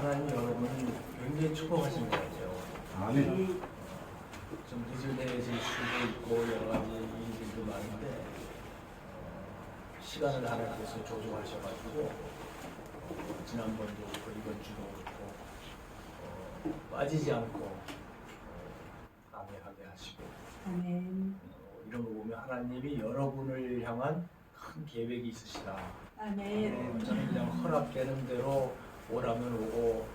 하나님 여러분을 굉장히 축복하신 것 같아요. 아멘. 좀 늦어내질 수도 있고 여러 가지 일들도 많은데 시간을 하나님께서 조정하셔가지고 지난번도 그렇고 이번 주도 그렇고 빠지지 않고 강해하게 하시고 아멘. 이런 거 보면 하나님이 여러분을 향한 큰 계획이 있으시다. 아멘. 저는 그냥 허락되는 대로 오라면 오고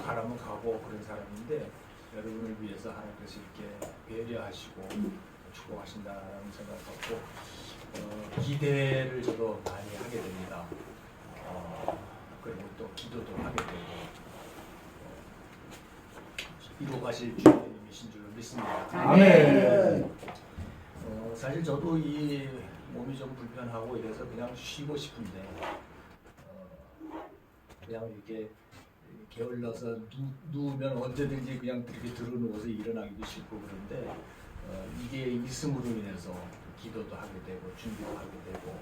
가라면 가고 그런 사람인데 여러분을 위해서 하나님께서 이렇게 배려하시고 축복하신다는 생각을 갖고 기대를 저도 많이 하게 됩니다. 그리고 또 기도도 하게 되고 이루어가실 주님이신 줄 믿습니다. 아멘. 사실 저도 이 몸이 좀 불편하고 이래서 그냥 쉬고 싶은데 그냥 이렇게 게을러서 누우면 언제든지 그냥 이렇게 들어누워서 일어나기도 싫고 그런데 이게 있음으로 인해서 기도도 하게 되고 준비도 하게 되고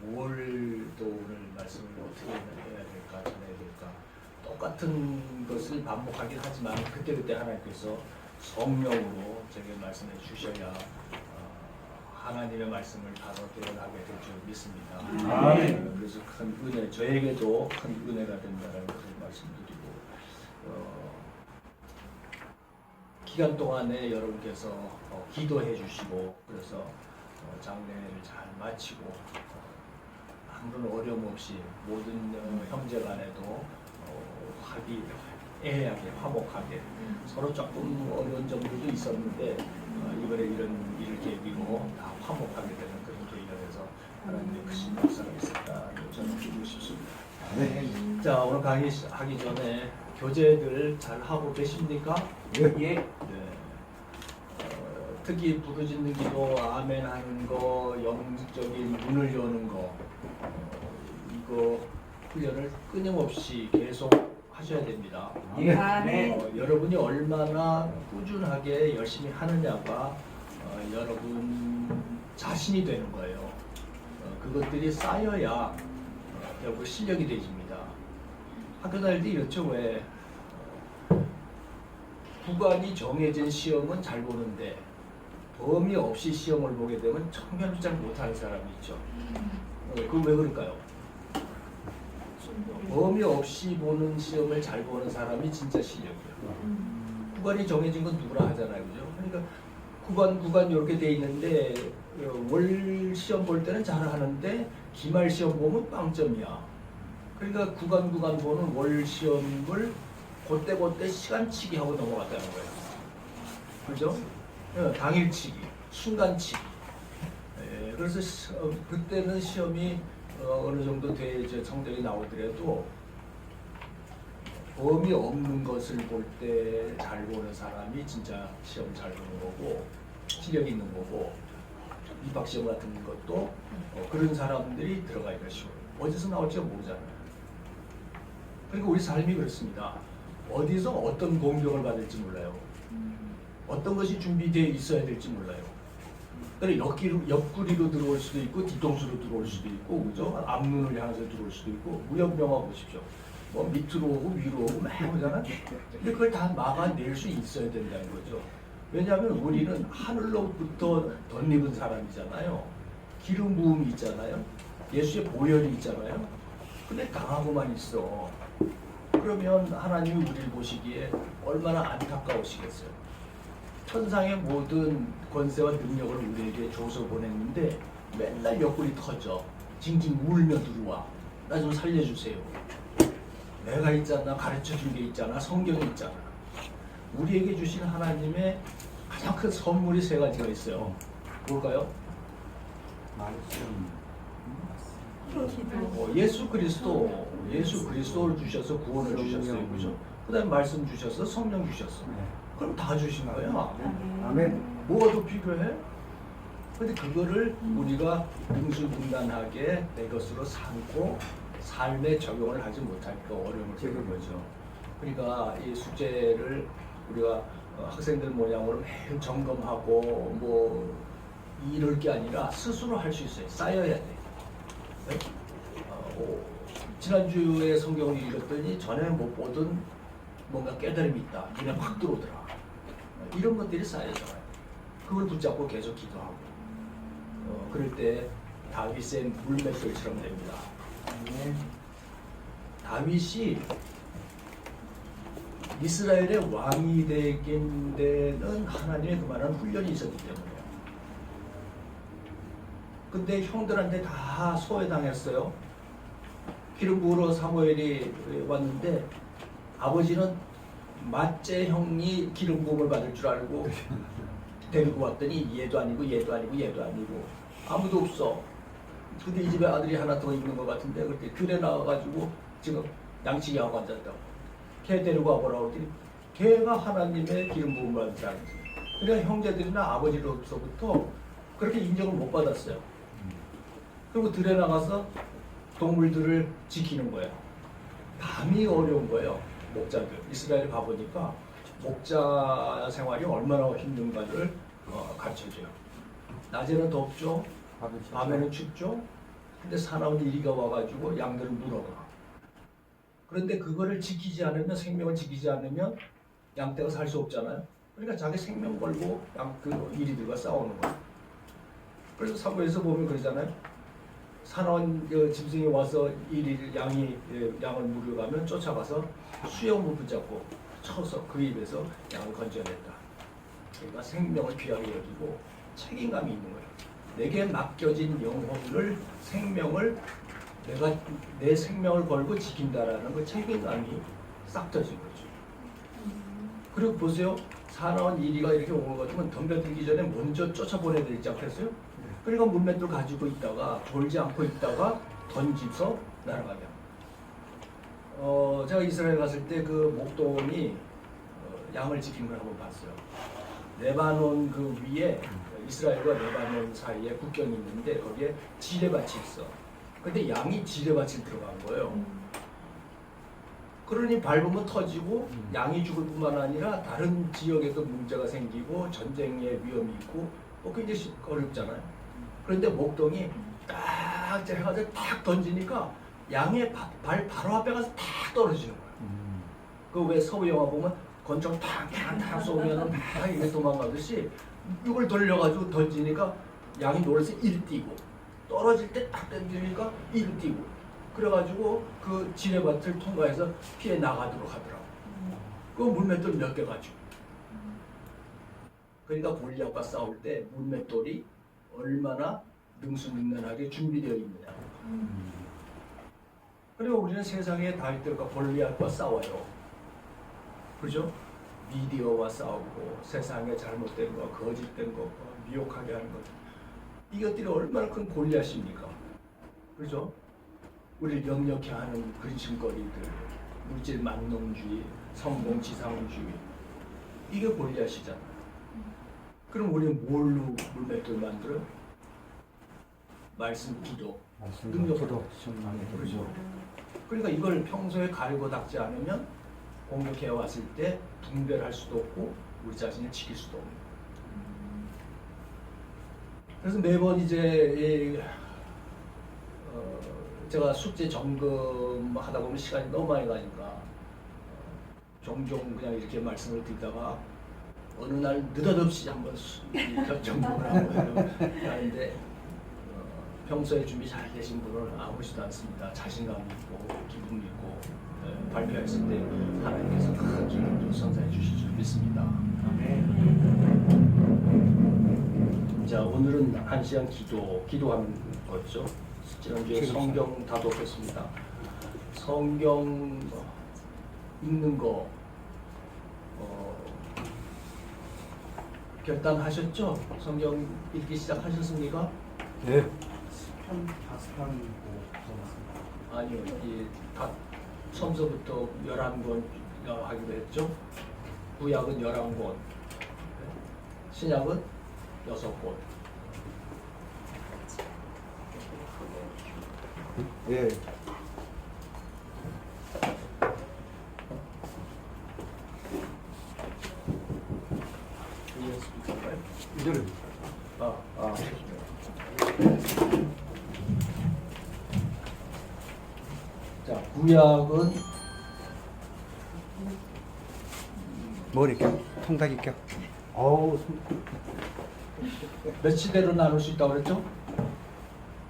뭘 또 오늘 말씀을 어떻게 해야 될까 전해야 될까 똑같은 것을 반복하긴 하지만 그때그때 하나님께서 성령으로 제게 말씀해 주셔야 하나님의 말씀을 바로 대언하게 될 줄 믿습니다. 아멘. 그래서 큰 은혜, 저에게도 큰 은혜가 된다는 것을 말씀드리고 기간 동안에 여러분께서 기도해 주시고 그래서 장례를 잘 마치고 아무런 어려움 없이 모든 형제간에도 화기애애하게 화목하게 서로 조금 어려운 점들도 있었는데 이번에 이런 일을 계기로 다 화목하게 되는 그런 계기가 돼서 하나님의 크신 역사가 있었다고 저는 믿고 싶습니다. 네. 자, 오늘 강의하기 전에 교제들 잘 하고 계십니까? 예. 특히 부르짖는 기도, 아멘 하는 거, 영적인 문을 여는 거 이거 훈련을 끊임없이 계속 하셔야 됩니다. 아멘. 여러분이 얼마나 꾸준하게 열심히 하느냐가 여러분 자신이 되는 거예요. 그것들이 쌓여야 결국 실력이 되집니다. 학교 다닐 때 이렇죠. 왜 구간이 정해진 시험은 잘 보는데 범위 없이 시험을 보게 되면 청결 잘 못하는 사람이 있죠. 그건 왜 그럴까요? 범위 없이 보는 시험을 잘 보는 사람이 진짜 실력이에요. 구간이 정해진 건 누구나 하잖아요, 그죠? 그러니까 구간 이렇게 돼 있는데 월 시험 볼 때는 잘 하는데 기말 시험 보면 빵점이야. 그러니까 구간 보는 월 시험을 그때 시간치기 하고 넘어갔다는 거예요. 그죠? 당일치기, 순간치기. 그래서 그때는 시험이 어느 정도 성적이 나오더라도 범위 없는 것을 볼 때 잘 보는 사람이 진짜 시험 잘 보는 거고 실력이 있는 거고 입학시험 같은 것도 그런 사람들이 들어가기가 쉬워요. 어디서 나올지 모르잖아요. 그리고 우리 삶이 그렇습니다. 어디서 어떤 공격을 받을지 몰라요. 어떤 것이 준비되어 있어야 될지 몰라요. 그러니까 옆구리로 들어올 수도 있고 뒤통수로 들어올 수도 있고 그죠? 앞눈을 향해서 들어올 수도 있고 무협영화 보십시오. 뭐 밑으로 오고 위로 오고 막 오잖아. 근데 그걸 다 막아낼 수 있어야 된다는 거죠. 왜냐하면 우리는 하늘로부터 덧입은 사람이잖아요. 기름 부음이 있잖아요. 예수의 보혈이 있잖아요. 근데 강하고만 있어. 그러면 하나님이 우리를 보시기에 얼마나 안타까우시겠어요. 천상의 모든 권세와 능력을 우리에게 줘서 보냈는데 맨날 옆구리 터져. 징징 울며 들어와. 나 좀 살려주세요. 내가 있잖아. 가르쳐준 게 있잖아. 성경이 있잖아. 우리에게 주신 하나님의 가장 큰 선물이 세 가지가 있어요. 뭘까요? 예수 그리스도를 주셔서 구원을 주셨어요. 그죠? 그 다음에 말씀 주셔서 성령 주셨어. 그럼 다 주신 거야. 아멘. 뭐가 더 필요해? 근데 그거를 우리가 능수능란하게 내 것으로 삼고 삶에 적용을 하지 못하니까 어려움을 겪는 거죠. 그러니까 이 숙제를 우리가 학생들 모양으로 매일 점검하고 뭐 이럴 게 아니라 스스로 할 수 있어요. 쌓여야 돼. 네? 지난주에 성경을 읽었더니 전에 못 보던 뭔가 깨달음이 있다. 눈에 확 들어오더라. 이런 것들이 쌓여져요. 그걸 붙잡고 계속 기도하고 그럴 때 다윗의 물맷돌처럼 됩니다. 아멘. 다윗이 이스라엘의 왕이 되긴 데는 하나님의 그만한 훈련이 있었기 때문에요. 근데 형들한테 다 소외당했어요. 기름 부으러 사무엘이 왔는데 아버지는 맏째 형이 기름 부음을 받을 줄 알고 데리고 왔더니 얘도 아니고 얘도 아니고 얘도 아니고 아무도 없어. 근데 이 집에 아들이 하나 더 있는 것 같은데 그렇게 들에 나와가지고 지금 양치기하고 앉았다고. 걔 데리고 와보라고 했더니 걔가 하나님의 기름 부음을 받을 줄 알지. 그러니까 형제들이나 아버지로서부터 그렇게 인정을 못 받았어요. 그리고 들에 나가서 동물들을 지키는 거예요. 밤이 어려운 거예요. 목자들. 이스라엘에 가보니까 목자 생활이 얼마나 힘든가를 가르쳐줘요. 낮에는 덥죠. 밤에는 춥죠. 근데 사나운 이리가 와가지고 양들을 물어가. 그런데 그거를 지키지 않으면, 생명을 지키지 않으면 양떼가 살 수 없잖아요. 그러니까 자기 생명 걸고 이리들과 싸우는 거예요. 그래서 사무에서 보면 그러잖아요. 사나운 짐승이 와서 양을 물어가면 쫓아가서 수염을 붙잡고 쳐서 그 입에서 양을 건져냈다. 그러니까 생명을 귀하게 여기고 책임감이 있는 거예요. 내게 맡겨진 영혼을 내가 내 생명을 걸고 지킨다라는 그 책임감이 싹 터진 거죠. 그리고 보세요. 사나운 이리가 이렇게 오는 것 같으면 덤벼들기 전에 먼저 쫓아보내야 되지 않겠어요? 그러니까 물맷돌 가지고 있다가 졸지 않고 있다가 던지서 날아가냐. 제가 이스라엘 갔을 때 그 목동이 양을 지킨 걸 한번 봤어요. 레바논 그 위에 이스라엘과 레바논 사이에 국경이 있는데 거기에 지뢰밭이 있어. 근데 양이 지뢰밭에 들어간 거예요. 그러니 밟으면 터지고 양이 죽을 뿐만 아니라 다른 지역에도 문제가 생기고 전쟁의 위험이 있고 굉장히 어렵잖아요. 그런데 목동이 딱 해가지고 탁 던지니까 양의 발 바로 앞에 가서 탁 떨어지는 거예요. 그 왜 서부 영화 보면 권총 탁탁탁 쏘면은 막 이게 도망가듯이 이걸 돌려가지고 던지니까 양이 놀라서 이리 뛰고 떨어질 때 딱 던지니까 이리 뛰고 그래가지고 그 지뢰밭을 통과해서 피해 나가도록 하더라고. 그 물맷돌 몇 개 가지고. 그러니까 골리앗과 싸울 때 물맷돌이 얼마나 능수능란하게 준비되어 있느냐. 그리고 우리는 세상에 다윗들과 골리앗과 싸워요. 그죠? 미디어와 싸우고 세상에 잘못된 거, 거짓된 거, 미혹하게 하는 것. 이것들이 얼마나 큰 골리앗입니까? 그죠? 우리를 역력케 하는 근심거리들, 물질 만능주의, 성공 지상주의. 이게 골리앗이잖아요. 그럼 우리는 뭘로 물맷돌 만들어? 말씀, 기도, 능력으로. 그렇죠. 그러니까 이걸 평소에 가리고 닦지 않으면 공격해 왔을 때 분별할 수도 없고 우리 자신을 지킬 수도 없는. 그래서 매번 이제 제가 숙제 점검하다 보면 시간이 너무 많이 가니까 종종 그냥 이렇게 말씀을 드리다가 어느 날 느닷없이 한번 점검을 하고 하는데 평소에 준비 잘 되신 분은 아무렇지도 않습니다. 자신감 있고 기쁨 있고 발표했을 때 하나님께서 큰 기쁨을 선사해 주실 줄 믿습니다. 아멘. 자, 오늘은 1시간 기도하는 거죠. 지난주에 성경 다독했습니다. 성경 읽는 거 결단하셨죠? 성경 읽기 시작하셨습니까? 네. 10편 아니요, 다 처음서부터 11권 하기로 했죠. 구약은 11권, 신약은 6권. 예. 이해했습니까? 이제는 아. 자, 구약은 머리 껴, 통닭이 껴. 어우, 몇 시대로 나눌 수 있다고 그랬죠?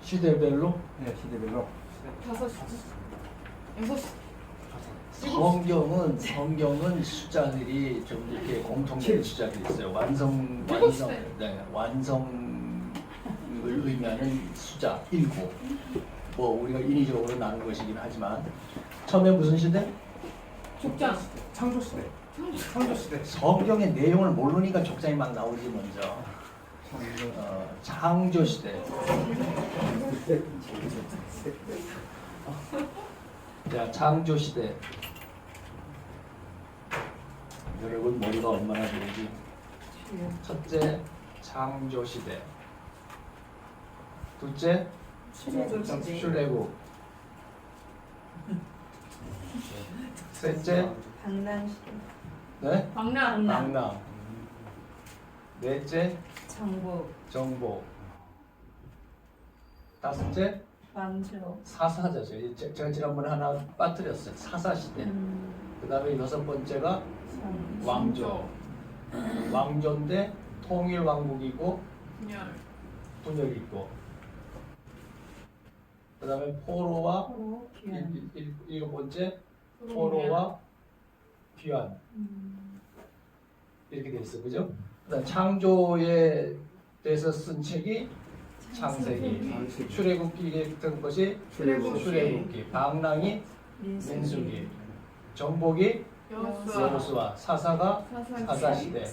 시대별로? 네, 시대별로. 5시, 6시. 성경은 숫자들이 좀 이렇게 공통된 숫자들이 있어요. 완성을 의미하는 숫자 7. 뭐 우리가 인위적으로 나눈 것이긴 하지만 처음에 무슨 시대? 족장. 창조시대. 창조시대. 성경의 내용을 모르니까 족장이 막 나오지 먼저. 창조 시대. 자, 창조 시대. 여러분 머리가 얼마나 좋은지. 첫째, 창조 시대. 둘째, 출애굽. 셋째, 방랑시대. 네? 방랑. 방랑. 넷째, 정복. 정복. 다섯째, 왕조. 사사자죠. 제가 지난번에 하나 빠뜨렸어요. 사사시대. 그 다음에 여섯 번째가 왕조. 왕조인데 통일 왕국이고 분열. 분열이 있고. 그 다음에 포로와 포로. 귀환. 일곱 번째 포로와 귀환. 이렇게 돼 있어, 그죠? 그다음 창조에 대해서 쓴 책이 창세기, 출애굽기에 든 것이 출애굽기, 방랑이 민수기, 정복이 여호수아, 사사가 사사시대.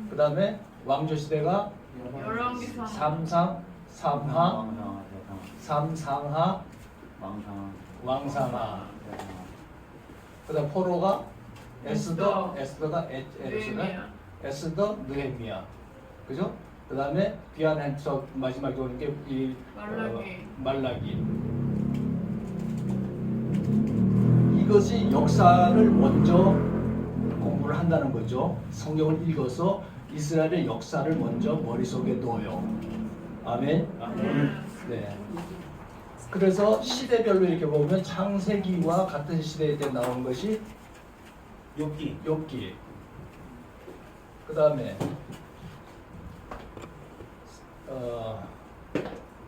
그다음에 왕조 시대가 열왕기상. 삼상, 삼하, 삼상하, 왕상하. 그다음 포로가 에스더가 느헤미야. 에스더, 느헤미야. 그죠? 그 다음에 귀한 행석 마지막에 오는 게 이 말라기. 말라기. 이것이 역사를 먼저 공부를 한다는 거죠. 성경을 읽어서 이스라엘의 역사를 먼저 머릿속에 넣어요. 아멘. 네. 그래서 시대별로 이렇게 보면 창세기와 같은 시대에 때 나온 것이 욥기. 그 다음에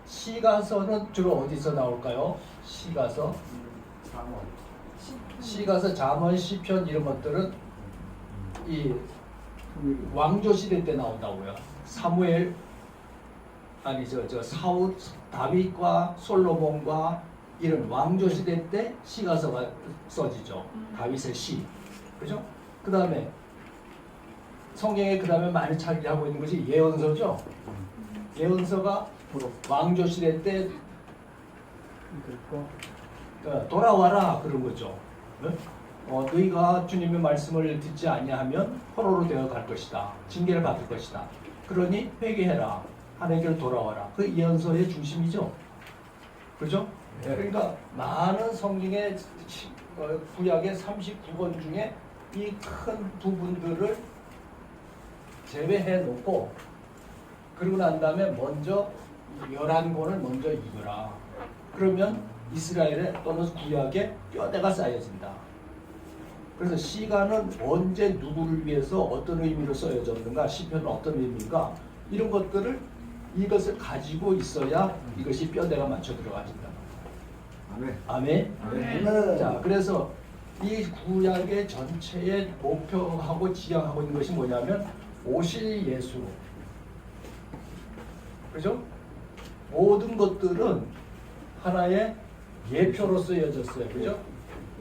시가서는 주로 어디서 나올까요? 시가서, 잠언, 시편 이런 것들은 이 왕조 시대 때 나온다고요. 사무엘 아니 저 사울, 다윗과 솔로몬과 이런 왕조 시대 때 시가서가 써지죠. 다윗의 시, 그죠? 그 다음에 성경에 그 다음에 많이 차지하고 있는 것이 예언서죠. 예언서가 왕조 시대 때 돌아와라 그런 거죠. 네? 너희가 주님의 말씀을 듣지 아니하면 포로로 되어 갈 것이다. 징계를 받을 것이다. 그러니 회개해라. 하나님께로 돌아와라. 그 예언서의 중심이죠. 그죠? 네. 그러니까 많은 성경의 구약의 39권 중에 이 큰 부분들을 제외해 놓고 그러고 난 다음에 먼저 11권을 먼저 읽어라. 그러면 이스라엘의 또는 구약의 뼈대가 쌓여진다. 그래서 시가는 언제 누구를 위해서 어떤 의미로 써여졌는가, 시편은 어떤 의미인가, 이런 것들을 이것을 가지고 있어야 이것이 뼈대가 맞춰 들어가진다. 아멘. 아멘. 자, 그래서 이 구약의 전체의 목표하고 지향하고 있는 것이 뭐냐면 오실 예수. 그죠? 모든 것들은 하나의 예표로 쓰여졌어요. 그죠?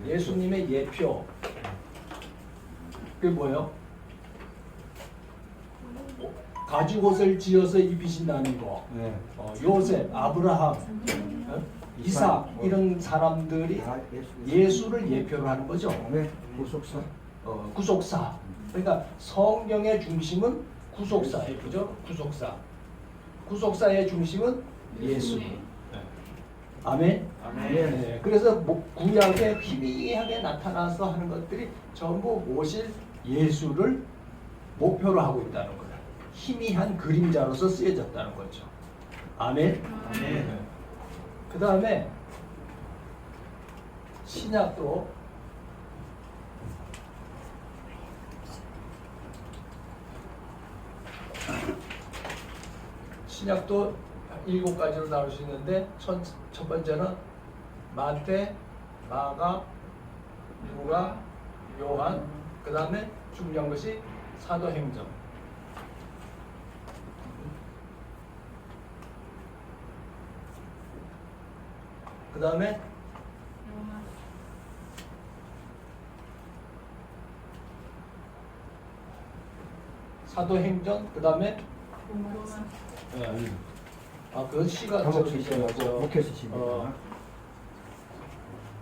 예수님의 예표. 그게 뭐예요? 가죽 옷을 지어서 입히신다는 거. 네. 요셉, 아브라함, 이삭 이런 사람들이 예수를 예표로 하는 거죠. 네. 구속사. 구속사. 그러니까 성경의 중심은 구속사예요. 그죠? 구속사. 구속사의 중심은 예수. 네. 아멘. 네. 그래서 구약에 희미하게 나타나서 하는 것들이 전부 오실 예수를 목표로 하고 있다는 거예요. 희미한 그림자로서 쓰여졌다는 거죠. 아멘. 네. 그 다음에 신약도 신약도 7가지로 나올 수 있는데 첫 번째는 마태, 마가, 누가, 요한, 그 다음에 중요한 것이 사도행전. 그 다음에 사도행전, 그 다음에 그 시가 감옥 저기 시신 저- 목회 시신 어,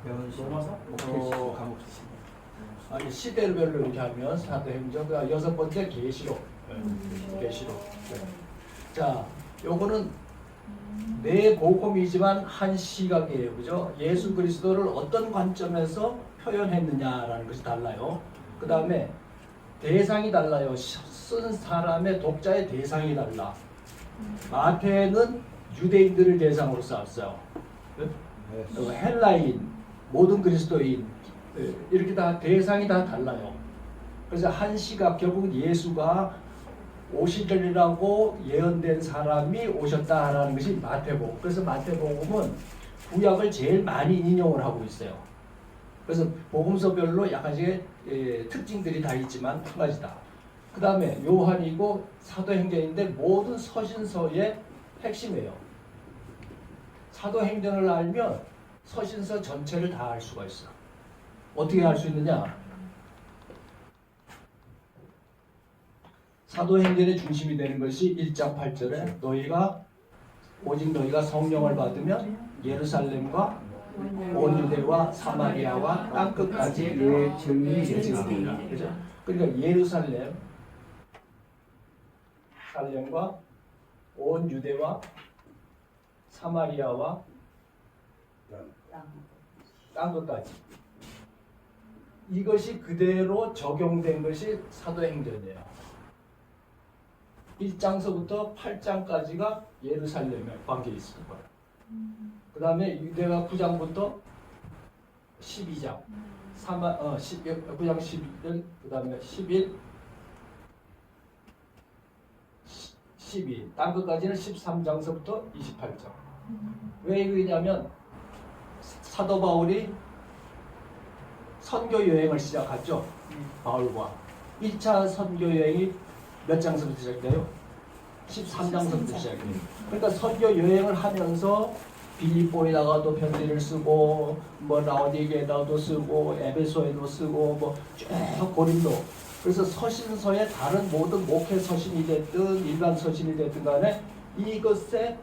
로마서 목회 시신 감옥 시신 아니 시대별로 이렇게 하면 사도행전, 그 여섯 번째 계시록, 계시록. 자, 요거는 네 복음이지만 한 시각이에요, 그죠? 예수 그리스도를 어떤 관점에서 표현했느냐라는 것이 달라요. 그 다음에 대상이 달라요. 쓴 사람의 독자의 대상이 달라. 마태는 유대인들을 대상으로 썼어요. 헬라인, 모든 그리스도인 이렇게 다 대상이 다 달라요. 그래서 한 시각 결국 예수가 오시리라고 예언된 사람이 오셨다라는 것이 마태복음. 그래서 마태복음은 구약을 제일 많이 인용을 하고 있어요. 그래서 복음서별로 약간씩 특징들이 다 있지만 한 가지다. 그 다음에 요한이고 사도행전인데 모든 서신서의 핵심이에요. 사도행전을 알면 서신서 전체를 다 알 수가 있어. 어떻게 알 수 있느냐? 사도행전의 중심이 되는 것이 1장 8절에 오직 너희가 성령을 받으면 예루살렘과 온 유대와 사마리아와 땅 끝까지 내 증인이 되리라. 그죠? 그러니까 예루살렘과 온 유대와 사마리아와 땅 끝까지. 이것이 그대로 적용된 것이 사도행전이에요. 1장서부터 8장까지가 예루살렘에 관계 있을 거예요. 그 다음에 유대가 9장부터 12장, 9장 11, 그 다음에 11, 12, 땅 끝까지는 13장서부터 28장. 왜 그러냐면 사도 바울이 선교 여행을 시작했죠. 바울과 1차 선교 여행이 몇 장서부터 시작돼요? 13장서부터 시작해요. 그러니까 선교 여행을 하면서 빌립보에다가도 편지를 쓰고 뭐 라오디게에다도 쓰고 에베소에도 쓰고 뭐 쭉 고린도. 그래서 서신서의 다른 모든 목회 서신이 됐든 일반 서신이 됐든 간에 이것에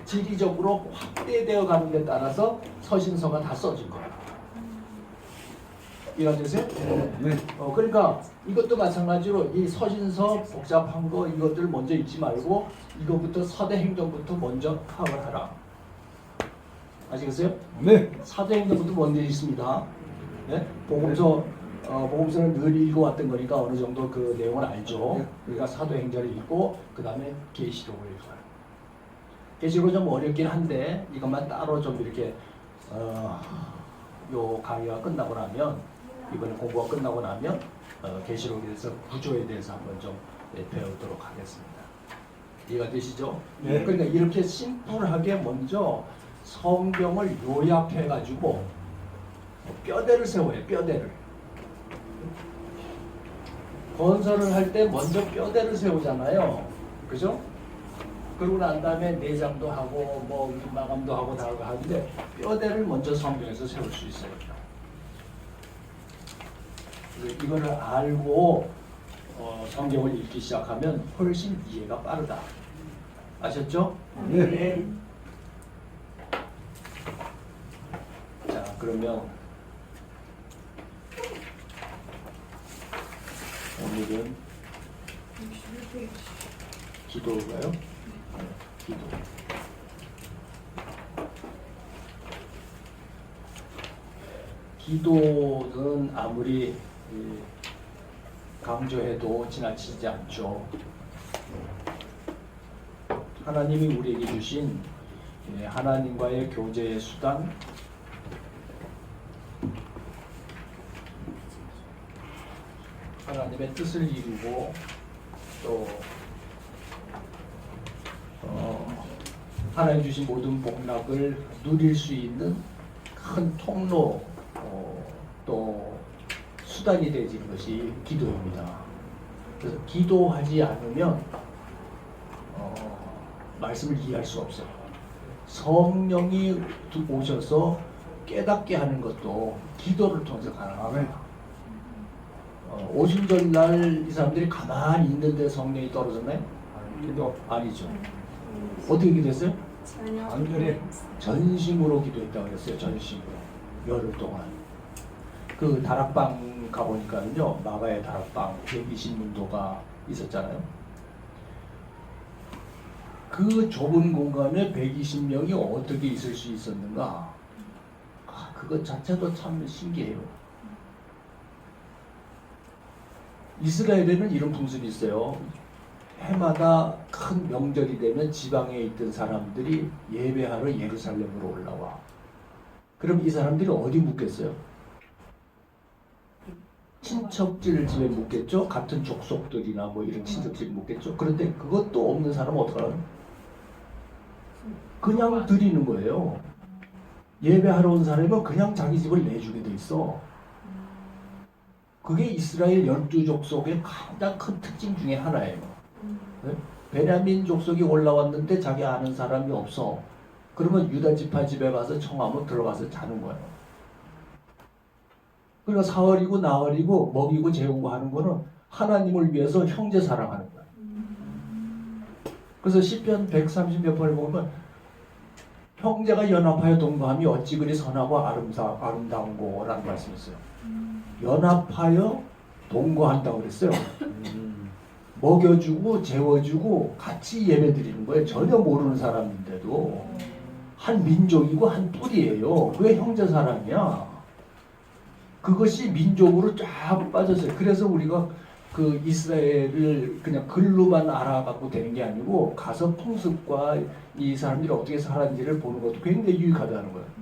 지리적으로 확대되어 가는 데 따라서 서신서가 다 써진 거예요. 이해되세요? 네. 그러니까 이것도 마찬가지로 이 서신서 복잡한 거 이것들 먼저 읽지 말고 이거부터 사도행전부터 먼저 파악을 하라. 아시겠어요? 네. 사도행전부터 먼저 있습니다. 네? 복음서는 늘 읽어왔던 거니까 어느 정도 그 내용을 알죠. 우리가 사도행전을 읽고 그 다음에 계시록을 읽어요. 계시록은 좀 어렵긴 한데 이것만 따로 좀 이렇게 요 강의가 끝나고 나면 이번에 공부가 끝나고 나면 계시록에 대해서 구조에 대해서 한번 좀 배우도록 하겠습니다. 이해가 되시죠? 네. 그러니까 이렇게 심플하게 먼저 성경을 요약해 가지고 뼈대를 세워요. 뼈대를. 건설을 할 때 먼저 뼈대를 세우잖아요. 그죠? 그러고 난 다음에 내장도 하고 뭐 마감도 하고 다 하는데 뼈대를 먼저 성경에서 세울 수 있어요. 이거를 알고 성경을 읽기 시작하면 훨씬 이해가 빠르다. 아셨죠? 네. 자, 그러면 오늘은 기도인가요? 기도. 기도는 아무리 강조해도 지나치지 않죠. 하나님이 우리에게 주신 하나님과의 교제의 수단, 하나님의 뜻을 이루고 또 하나님 주신 모든 복락을 누릴 수 있는 큰 통로 또 수단이 되는 것이 기도입니다. 그래서 기도하지 않으면 말씀을 이해할 수 없어요. 성령이 오셔서 깨닫게 하는 것도 기도를 통해서 가능합니다. 오순절날 이 사람들이 가만히 있는데 성령이 떨어졌나요? 기도 아니죠. 어떻게 기도했어요? 안전에 전심으로 기도했다고 그랬어요. 전심으로. 열흘 동안. 그 다락방 가보니까요. 마가의 다락방 120문도가 있었잖아요. 그 좁은 공간에 120명이 어떻게 있을 수 있었는가? 그것 자체도 참 신기해요. 이스라엘에는 이런 풍습이 있어요. 해마다 큰 명절이 되면 지방에 있던 사람들이 예배하러 예루살렘으로 올라와. 그럼 이 사람들이 어디 묵겠어요? 친척들 집에 묵겠죠? 같은 족속들이나 뭐 이런 친척집 묵겠죠? 그런데 그것도 없는 사람은 어떡하나? 그냥 드리는 거예요. 예배하러 온 사람은 그냥 자기 집을 내주게 돼 있어. 그게 이스라엘 12족속의 가장 큰 특징 중에 하나예요. 네? 베냐민 족속이 올라왔는데 자기 아는 사람이 없어. 그러면 유다 지파 집에 가서 청하면 들어가서 자는 거예요. 그러니까 사흘이고 나흘이고 먹이고 재우고 하는 거는 하나님을 위해서 형제 사랑하는 거예요. 그래서 시편 130몇 번을 보면 형제가 연합하여 동거함이 어찌 그리 선하고 아름다운고 라는 말씀이 있어요. 연합하여 동거한다고 그랬어요. 먹여주고 재워주고 같이 예배드리는 거예요. 전혀 모르는 사람인데도 한 민족이고 한 뿌리예요. 그게 형제사랑이야. 그것이 민족으로 쫙 빠졌어요. 그래서 우리가 그 이스라엘을 그냥 글로만 알아갖고 되는 게 아니고 가서 풍습과 이 사람들이 어떻게 살았는지를 보는 것도 굉장히 유익하다는 거예요.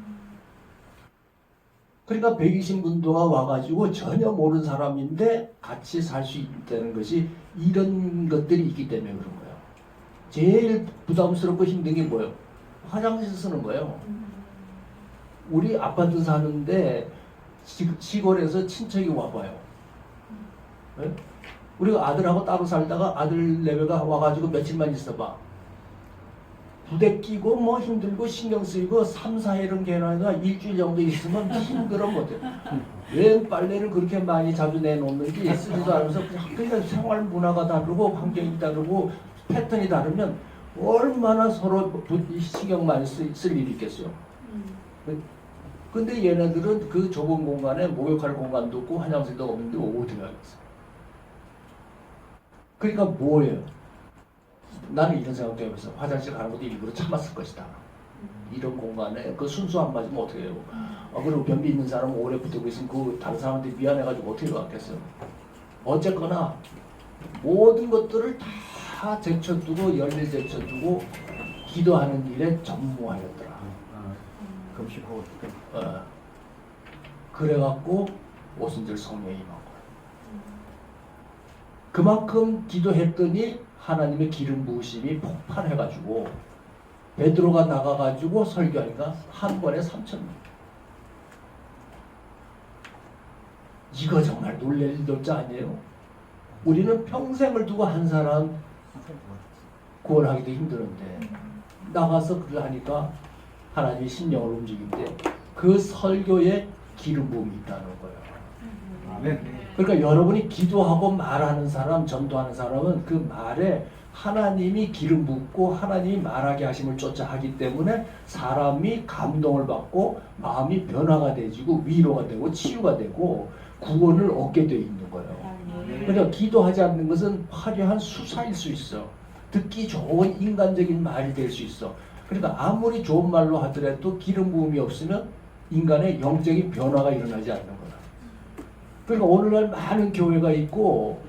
그러니까 120문도가 와가지고 전혀 모르는 사람인데 같이 살 수 있다는 것이 이런 것들이 있기 때문에 그런 거예요. 제일 부담스럽고 힘든 게 뭐예요? 화장실 쓰는 거예요. 우리 아파트 사는데 시골에서 친척이 와봐요. 네? 우리가 아들하고 따로 살다가 아들 내외가 와가지고 며칠만 있어봐. 부대 끼고 뭐 힘들고 신경 쓰이고 3, 4일은 개나니까 일주일 정도 있으면 힘들어 못해. 왜 빨래를 그렇게 많이 자주 내놓는지 쓰지도 않으면서 그냥 생활 문화가 다르고 환경이 다르고 패턴이 다르면 얼마나 서로 신경 많이 쓸 일이 있겠어요. 근데 얘네들은 그 좁은 공간에 목욕할 공간도 없고 화장실도 없는데 어떻게 하겠어? 그러니까 뭐예요? 나는 이런 생각도 해봤어. 화장실 가는 것도 일부러 참았을 것이다. 이런 공간에 그 순수 안 맞으면 어떻게 해요? 그리고 변비 있는 사람은 오래 붙고 있으면 그 다른 사람한테 미안해가지고 어떻게 받겠어요? 어쨌거나 모든 것들을 다 제쳐두고 열일 제쳐두고 기도하는 일에 전무하였더라. 금식하고 그래갖고 오순절 성령이 임한 거예요. 그만큼 기도했더니 하나님의 기름 부으심이 폭발해가지고 베드로가 나가가지고 설교하니까 한 번에 3,000명. 이거 정말 놀랄 일자 아니에요? 우리는 평생을 두고 한 사람 구원하기도 힘드는데 나가서 그걸 하니까 하나님의 심령을 움직이는데 그 설교에 기름 부음이 있다는 거예요. 아멘. 그러니까 여러분이 기도하고 말하는 사람, 전도하는 사람은 그 말에 하나님이 기름 붓고 하나님이 말하게 하심을 쫓아 하기 때문에 사람이 감동을 받고 마음이 변화가 되지고 위로가 되고 치유가 되고 구원을 얻게 돼 있는 거예요. 그러니까 기도하지 않는 것은 화려한 수사일 수 있어. 듣기 좋은 인간적인 말이 될 수 있어. 그러니까 아무리 좋은 말로 하더라도 기름 부음이 없으면 인간의 영적인 변화가 일어나지 않는 거야. 그러니까 오늘날 많은 교회가 있고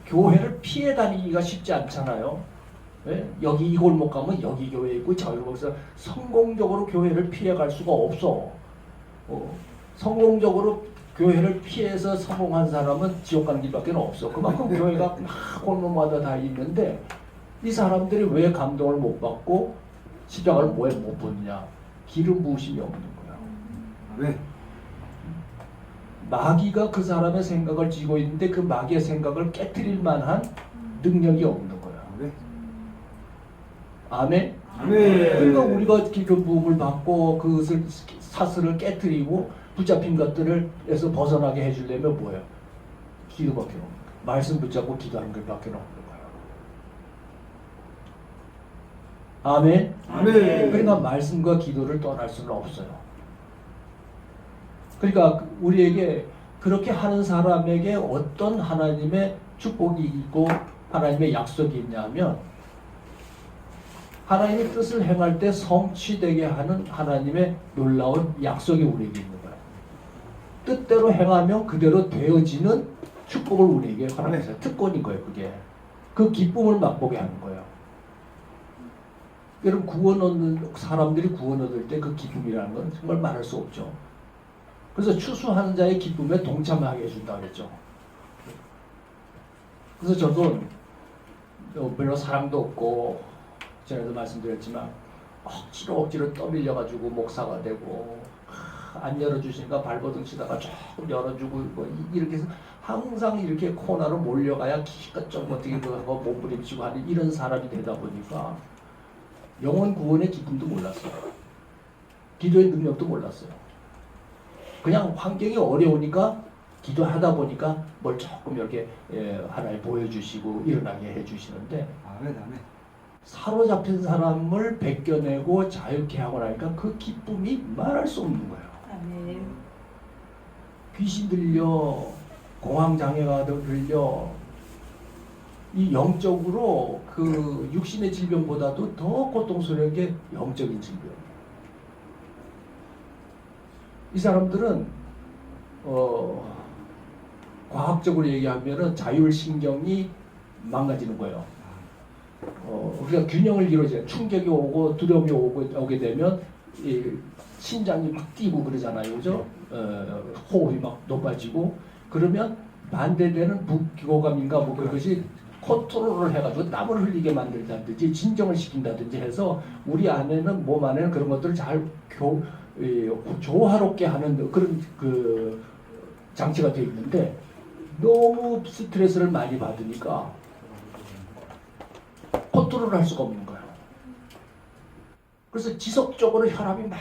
교회를 피해 다니기가 쉽지 않잖아요. 여기 이 골목 가면 여기 교회 있고 저기 거기서 성공적으로 교회를 피해 갈 수가 없어. 성공적으로 교회를 피해서 성공한 사람은 지옥 가는 길밖에 없어. 그만큼 교회가 막 골목마다 다 있는데 이 사람들이 왜 감동을 못 받고 십자가를 왜 못 보느냐? 기름 부으심이 없는 거야. 아멘. 마귀가 그 사람의 생각을 쥐고 있는데 그 마귀의 생각을 깨트릴 만한 능력이 없는 거야. 아멘. 아멘. 아멘. 그러니까 우리가 기름 부음을 받고 그것을 사슬을 깨트리고 붙잡힌 것들을에서 벗어나게 해주려면 뭐예요? 기도밖에 없는 거예요. 말씀 붙잡고 기도하는 것밖에 없는 거예요. 아멘. 아멘. 그러니까 말씀과 기도를 떠날 수는 없어요. 그러니까 우리에게 그렇게 하는 사람에게 어떤 하나님의 축복이 있고 하나님의 약속이 있냐면 하나님의 뜻을 행할 때 성취되게 하는 하나님의 놀라운 약속이 우리에게 있는 거예요. 뜻대로 행하면 그대로 되어지는 축복을 우리에게 허락해서 특권인 거예요. 그게 그 기쁨을 맛보게 하는 거예요. 여러분 구원 얻는 사람들이 구원 얻을 때 그 기쁨이라는 건 정말 말할 수 없죠. 그래서 추수하는 자의 기쁨에 동참하게 해준다 그랬죠. 그래서 저도 별로 사랑도 없고 전에도 말씀드렸지만 억지로 떠밀려가지고 목사가 되고 안 열어주시니까 발버둥 치다가 조금 열어주고 뭐 이렇게 해서 항상 이렇게 코너로 몰려가야 기껏 좀 어떻게 하고 몸부림치고 하는 이런 사람이 되다 보니까 영혼 구원의 기쁨도 몰랐어요. 기도의 능력도 몰랐어요. 그냥 환경이 어려우니까 기도하다 보니까 뭘 조금 이렇게 하나님 보여주시고 일어나게 해주시는데 아멘. 아멘. 사로잡힌 사람을 벗겨내고 자유케 하고 나니까 그 기쁨이 말할 수 없는 거예요. 아멘. 귀신 들려, 공황장애가 들려, 이 영적으로 그 육신의 질병보다도 더 고통스러운 게 영적인 질병이에요. 이 사람들은 과학적으로 얘기하면은 자율신경이 망가지는 거예요. 우리가 균형을 이루어져요. 충격이 오고 두려움이 오게 되면 이 심장이 막 뛰고 그러잖아요, 그죠? 호흡이 막 높아지고 그러면 반대되는 부기고감인가 뭐 그것이 컨트롤을 해가지고 땀을 흘리게 만들다든지 진정을 시킨다든지 해서 우리 안에는 몸 안에는 그런 것들을 잘 조화롭게 하는 그런 그 장치가 되어 있는데 너무 스트레스를 많이 받으니까 컨트롤을 할 수가 없는 거예요. 그래서 지속적으로 혈압이 막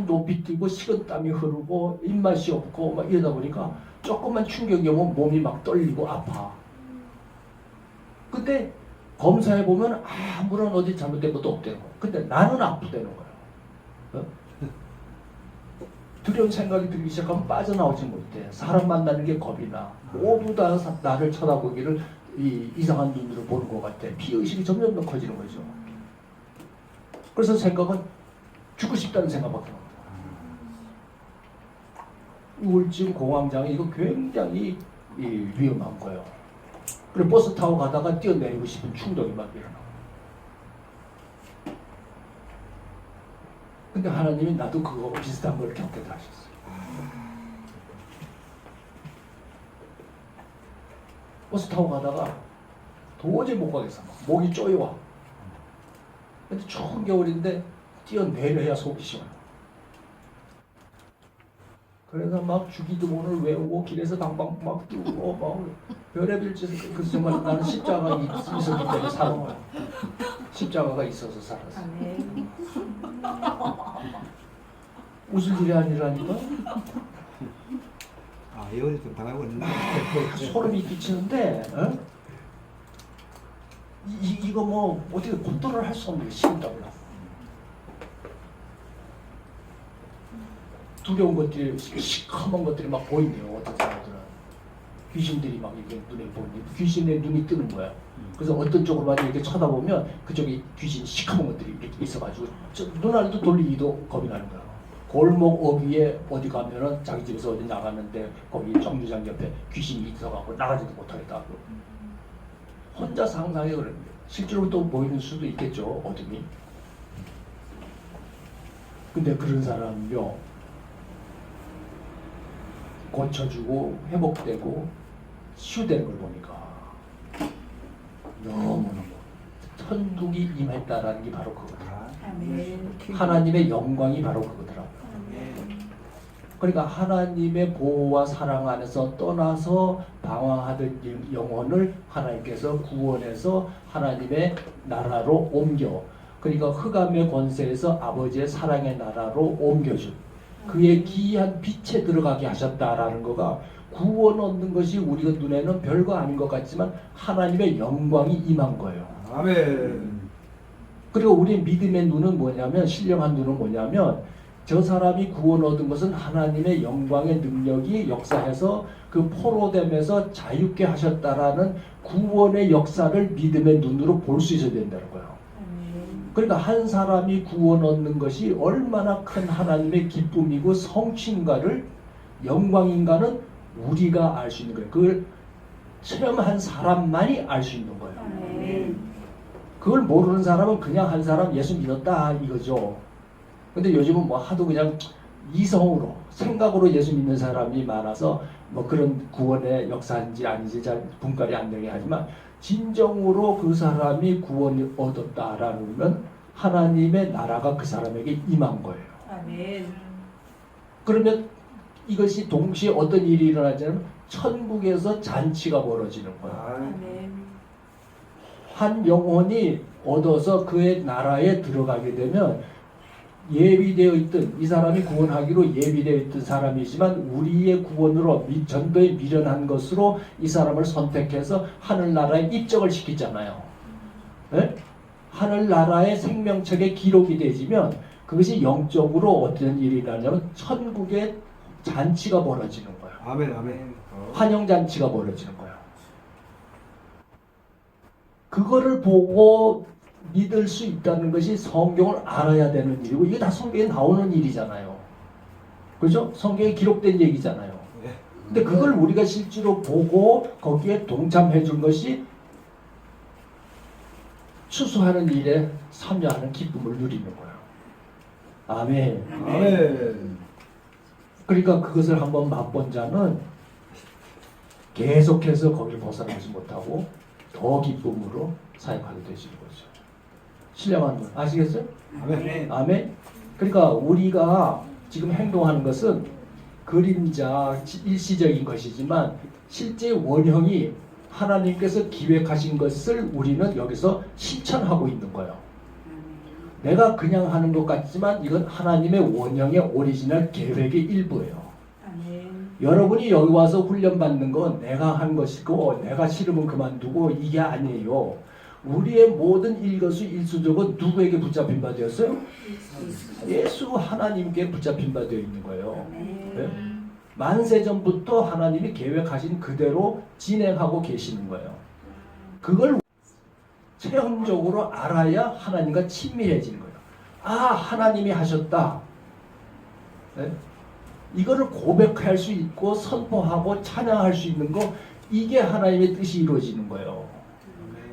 높이 뛰고 식은땀이 흐르고 입맛이 없고 막 이러다 보니까 조금만 충격이 오면 몸이 막 떨리고 아파. 근데 검사해 보면 아무런 어디 잘못된 것도 없대는 거예요. 근데 나는 아프다는 거예요. 두려운 생각이 들기 시작하면 빠져나오지 못해. 사람 만나는 게 겁이 나. 모두 다 나를 쳐다보기를 이상한 눈으로 보는 것 같아. 피의식이 점점 더 커지는 거죠. 그래서 생각은 죽고 싶다는 생각밖에 없어요. 우울증, 공황장애 이거 굉장히 위험한 거예요. 그리고 버스 타고 가다가 뛰어내리고 싶은 충동이 막 일어나고. 근데 하나님이 나도 그거 비슷한 걸 겪게 하셨어요. 버스 타고 가다가 도저히 못 가겠어. 막 목이 쪼여와. 근데 추운 겨울인데 뛰어내려야 속이 시원해. 그래서 막 주기도 오늘 외우고 길에서 방방 막 뛰고 막 별의별 짓을. 그래서 정말 나는 십자가가 있었기 때문에 살은 거야. 십자가가 있어서 살았어. 아멘. 웃을 일이 아니라니까. 예언이 좀 당하고 있는데. 소름이 끼치는데 이거 뭐 어떻게 컨트롤 할 수 없는 게 싫다고요. 두려운 것들이 시커먼 것들이 막 보이네요. 어떤 사람들은 귀신들이 막 이렇게 눈에 보이는데 귀신의 눈이 뜨는 거야. 그래서 어떤 쪽으로만 이렇게 쳐다보면 그쪽에 귀신 시커먼 것들이 이렇게 있어가지고 눈알도 돌리기도 겁이 나는 거야. 골목 어귀에 어디 가면은 자기 집에서 어디 나가는데 거기 정류장 옆에 귀신이 있어갖고 나가지도 못하겠다. 혼자 상상해 그러는데 실제로 또 보이는 수도 있겠죠. 어둠이. 근데 그런 사람은요 고쳐주고 회복되고 치유되는 걸 보니까 너무너무 천국이 임했다라는 게 바로 그거더라. 아멘. 하나님의 영광이 바로 그거더라고요. 그러니까 하나님의 보호와 사랑 안에서 떠나서 방황하던 영혼을 하나님께서 구원해서 하나님의 나라로 옮겨, 그러니까 흑암의 권세에서 아버지의 사랑의 나라로 옮겨준 그의 기이한 빛에 들어가게 하셨다라는 거가, 구원 얻는 것이 우리가 눈에는 별거 아닌 것 같지만 하나님의 영광이 임한 거예요. 아멘. 그리고 우리 믿음의 눈은 뭐냐면, 신령한 눈은 뭐냐면, 저 사람이 구원 얻은 것은 하나님의 영광의 능력이 역사해서 그 포로됨에서 자유케 하셨다라는 구원의 역사를 믿음의 눈으로 볼 수 있어야 된다는 거예요. 그러니까 한 사람이 구원 얻는 것이 얼마나 큰 하나님의 기쁨이고 성취인가를, 영광인가는 우리가 알 수 있는 거예요. 그걸 체험한 사람만이 알 수 있는 거예요. 그걸 모르는 사람은 그냥 한 사람 예수 믿었다 이거죠. 근데 요즘은 뭐 하도 그냥 이성으로, 생각으로 예수 믿는 사람이 많아서 뭐 그런 구원의 역사인지 아닌지 잘 분간이 안 되게 하지만, 진정으로 그 사람이 구원을 얻었다라는 하나님의 나라가 그 사람에게 임한 거예요. 아멘. 그러면 이것이 동시에 어떤 일이 일어나냐면 천국에서 잔치가 벌어지는 거예요. 아멘. 한 영혼이 얻어서 그의 나라에 들어가게 되면, 예비되어 있던, 이 사람이 구원하기로 예비되어 있던 사람이지만 우리의 구원으로 전도에 미련한 것으로 이 사람을 선택해서 하늘나라에 입적을 시키잖아요. 네? 하늘나라의 생명책에 기록이 되지면 그것이 영적으로 어떤 일이 일어나냐면 천국의 잔치가 벌어지는 거예요. 아멘. 아멘. 환영잔치가 벌어지는 거예요. 그거를 보고 믿을 수 있다는 것이 성경을 알아야 되는 일이고, 이게 다 성경에 나오는 일이잖아요. 그죠? 성경에 기록된 얘기잖아요. 근데 그걸 우리가 실제로 보고 거기에 동참해 준 것이 추수하는 일에 참여하는 기쁨을 누리는 거예요. 아멘. 아멘. 그러니까 그것을 한번 맛본 자는 계속해서 거기를 벗어나지 못하고 더 기쁨으로 사역하게 되시는 거죠. 신령한 분 아시겠어요? 아멘. 아멘. 그러니까 우리가 지금 행동하는 것은 그림자, 일시적인 것이지만 실제 원형이 하나님께서 기획하신 것을 우리는 여기서 실천하고 있는 거예요. 내가 그냥 하는 것 같지만 이건 하나님의 원형의 오리지널 계획의 일부예요. 아멘. 여러분이 여기 와서 훈련받는 건 내가 한 것이고 내가 싫으면 그만두고 이게 아니에요. 우리의 모든 일거수일투족은 누구에게 붙잡힌 바 되었어요? 예수 하나님께 붙잡힌 바 되어 있는 거예요. 네? 만세전부터 하나님이 계획하신 그대로 진행하고 계시는 거예요. 그걸 체험적으로 알아야 하나님과 친밀해지는 거예요. 아, 하나님이 하셨다. 네? 이거를 고백할 수 있고 선포하고 찬양할 수 있는 거, 이게 하나님의 뜻이 이루어지는 거예요.